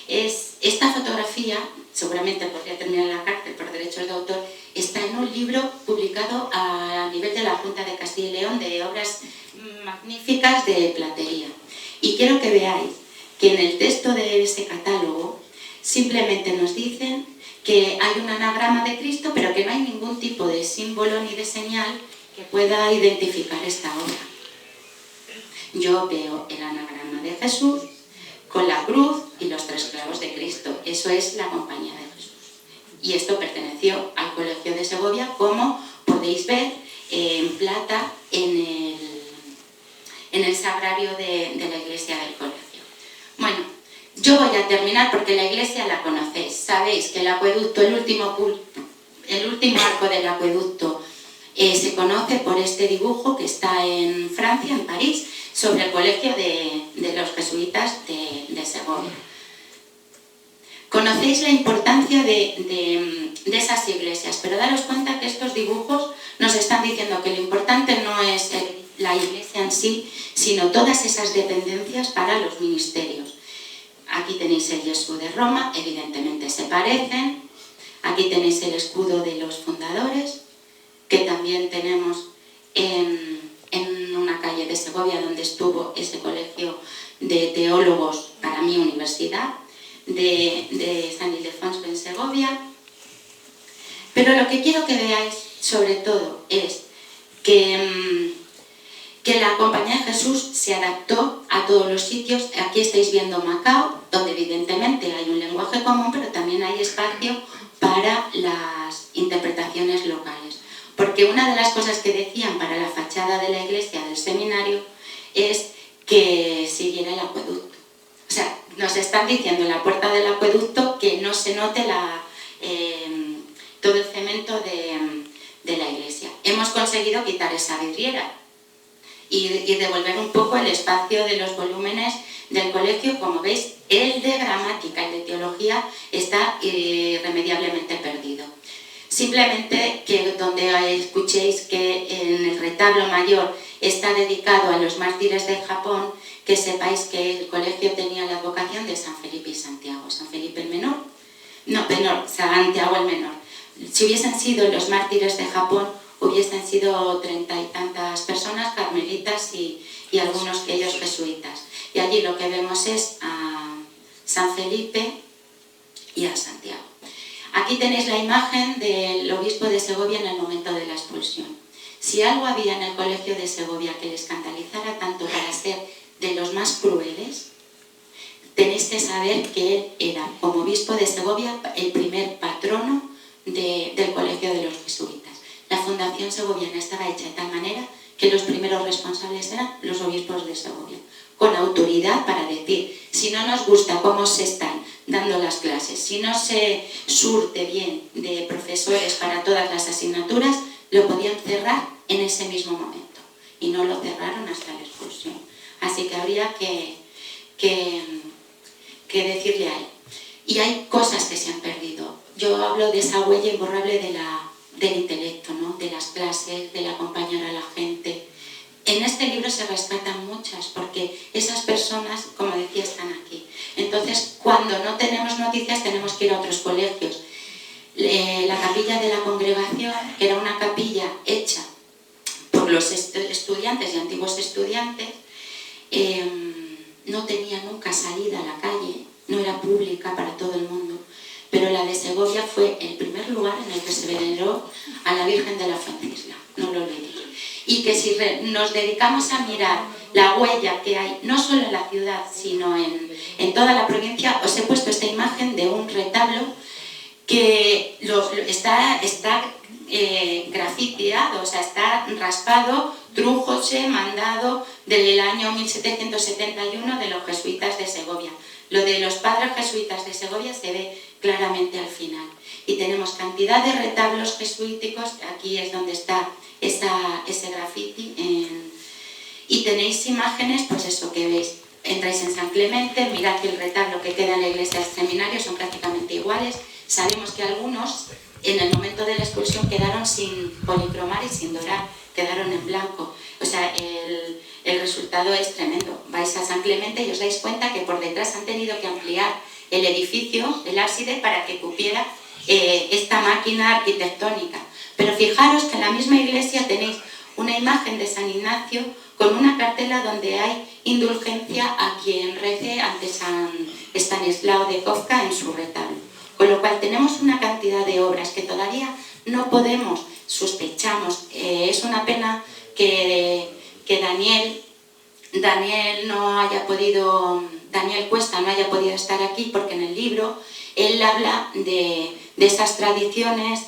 Esta fotografía, seguramente podría terminar en la cárcel por derechos de autor, está en un libro publicado a nivel de la Junta de Castilla y León de obras magníficas de platería. Y quiero que veáis que en el texto de ese catálogo simplemente nos dicen que hay un anagrama de Cristo, pero que no hay ningún tipo de símbolo ni de señal que pueda identificar esta obra. Yo veo el anagrama de Jesús con la cruz y los 3 clavos de Cristo. Eso es la Compañía de Jesús. Y esto perteneció al Colegio de Segovia, como podéis ver en plata en el sagrario de la iglesia del colegio. Bueno, yo voy a terminar porque la iglesia la conocéis. Sabéis que el acueducto, el último arco del acueducto, se conoce por este dibujo que está en Francia, en París, sobre el colegio de los jesuitas de Segovia. Conocéis la importancia de esas iglesias, pero daros cuenta que estos dibujos nos están diciendo que lo importante no es la iglesia en sí, sino todas esas dependencias para los ministerios. Aquí tenéis el Yesú de Roma, evidentemente se parecen. Aquí tenéis el escudo de los fundadores, que también tenemos en una calle de Segovia donde estuvo ese colegio de teólogos, para mí universidad, de San Ildefonso en Segovia. Pero lo que quiero que veáis sobre todo es que la Compañía de Jesús se adaptó a todos los sitios. Aquí estáis viendo Macao, donde evidentemente hay un lenguaje común, pero también hay espacio para las interpretaciones locales. Porque una de las cosas que decían para la fachada de la iglesia del seminario es que siguiera el acueducto. O sea, nos están diciendo en la puerta del acueducto que no se note todo el cemento de la iglesia. Hemos conseguido quitar esa vidriera y devolver un poco el espacio de los volúmenes del colegio. Como veis, el de gramática, el de teología, está irremediablemente perdido. Simplemente que donde escuchéis que en el retablo mayor está dedicado a los mártires de Japón, que sepáis que el colegio tenía la advocación de San Felipe y Santiago. San Felipe el menor, Santiago el menor. Si hubiesen sido los mártires de Japón, hubiesen sido 30 y tantas personas, carmelitas y algunos que ellos jesuitas. Y allí lo que vemos es a San Felipe y a Santiago. Aquí tenéis la imagen del obispo de Segovia en el momento de la expulsión. Si algo había en el colegio de Segovia que le escandalizara tanto para ser de los más crueles, tenéis que saber que él era, como obispo de Segovia, el primer patrono del colegio de los jesuitas. La fundación segoviana estaba hecha de tal manera que los primeros responsables eran los obispos de Segovia, con autoridad para decir, si no nos gusta cómo se están dando las clases, si no se surte bien de profesores para todas las asignaturas, lo podían cerrar en ese mismo momento. Y no lo cerraron hasta la expulsión. Así que habría que decirle a él. Y hay cosas que se han perdido. Yo hablo de esa huella imborrable del intelecto, ¿no? De las clases, del acompañar a la gente. En este libro se rescatan muchas, porque esas personas, como decía, están aquí. Entonces, cuando no tenemos noticias, tenemos que ir a otros colegios. La capilla de la congregación, que era una capilla hecha por los estudiantes y antiguos estudiantes, no tenía nunca salida a la calle, no era pública para todo el mundo. Pero la de Segovia fue el primer lugar en el que se veneró a la Virgen de la Fuencisla, no lo olvidéis. Y que si nos dedicamos a mirar la huella que hay, no solo en la ciudad, sino en toda la provincia, os he puesto esta imagen de un retablo que está grafiteado, o sea, está raspado, trújose, mandado del año 1771 de los jesuitas de Segovia. Lo de los padres jesuitas de Segovia se ve claramente al final. Y tenemos cantidad de retablos jesuíticos, aquí es donde está ese grafiti. Y tenéis imágenes, pues eso que veis. Entráis en San Clemente, mirad que el retablo que queda en la iglesia del seminario son prácticamente iguales. Sabemos que algunos, en el momento de la expulsión, quedaron sin policromar y sin dorar, quedaron en blanco. O sea, el resultado es tremendo. Vais a San Clemente y os dais cuenta que por detrás han tenido que ampliar el edificio, el ábside, para que cupiera esta máquina arquitectónica. Pero fijaros que en la misma iglesia tenéis una imagen de San Ignacio con una cartela donde hay indulgencia a quien rece ante San Estanislao de Kofka en su retablo. Con lo cual tenemos una cantidad de obras que todavía no podemos, sospechamos. Es una pena que Daniel Cuesta no haya podido estar aquí, porque en el libro él habla de esas tradiciones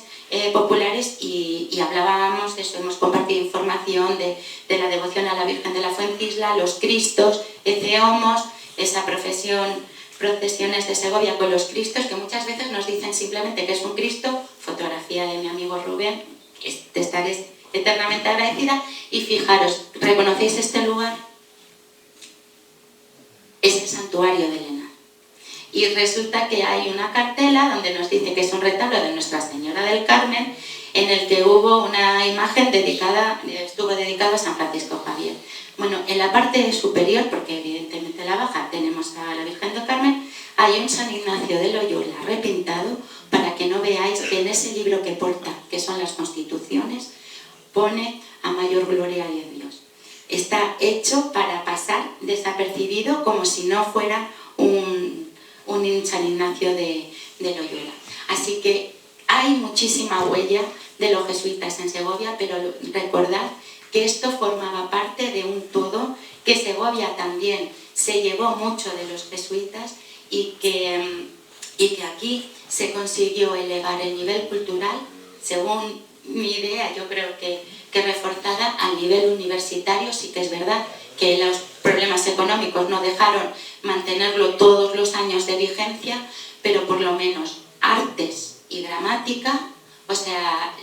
populares y hablábamos de eso, hemos compartido información de la devoción a la Virgen de la Fuencisla, los Cristos, Eceomos, esa procesiones de Segovia con los Cristos, que muchas veces nos dicen simplemente que es un Cristo, fotografía de mi amigo Rubén, te estaré eternamente agradecida. Y fijaros, ¿reconocéis este lugar? Es el santuario de Elena. Y resulta que hay una cartela donde nos dice que es un retablo de Nuestra Señora del Carmen, en el que hubo una imagen estuvo dedicado a San Francisco Javier. Bueno, en la parte superior, porque evidentemente la baja tenemos a la Virgen del Carmen, hay un San Ignacio de Loyola repintado, para que no veáis que en ese libro que porta, que son las Constituciones, pone a mayor gloria de Dios. Está hecho para pasar desapercibido, como si no fuera un San Ignacio de Loyola. Así que hay muchísima huella de los jesuitas en Segovia, pero recordad que esto formaba parte de un todo, que Segovia también se llevó mucho de los jesuitas y que aquí se consiguió elevar el nivel cultural, según mi idea, yo creo que reforzada al nivel universitario. Sí que es verdad que los problemas económicos no dejaron mantenerlo todos los años de vigencia, pero por lo menos artes y gramática, o sea,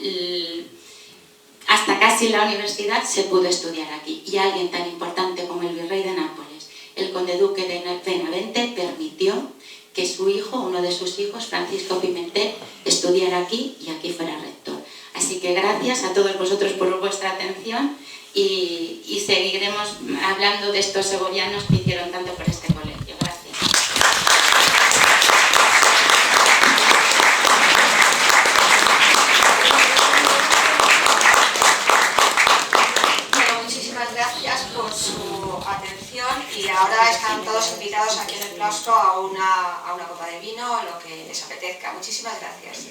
hasta casi la universidad se pudo estudiar aquí. Y alguien tan importante como el virrey de Nápoles, el conde duque de Benavente, permitió que su hijo, uno de sus hijos, Francisco Pimentel, estudiara aquí y aquí fuera rector. Así que gracias a todos vosotros por vuestra atención y seguiremos hablando de estos segovianos que hicieron tanto por este colegio. Gracias. Bueno, muchísimas gracias por su atención y ahora están todos invitados aquí en el claustro a vino o lo que les apetezca. Muchísimas gracias.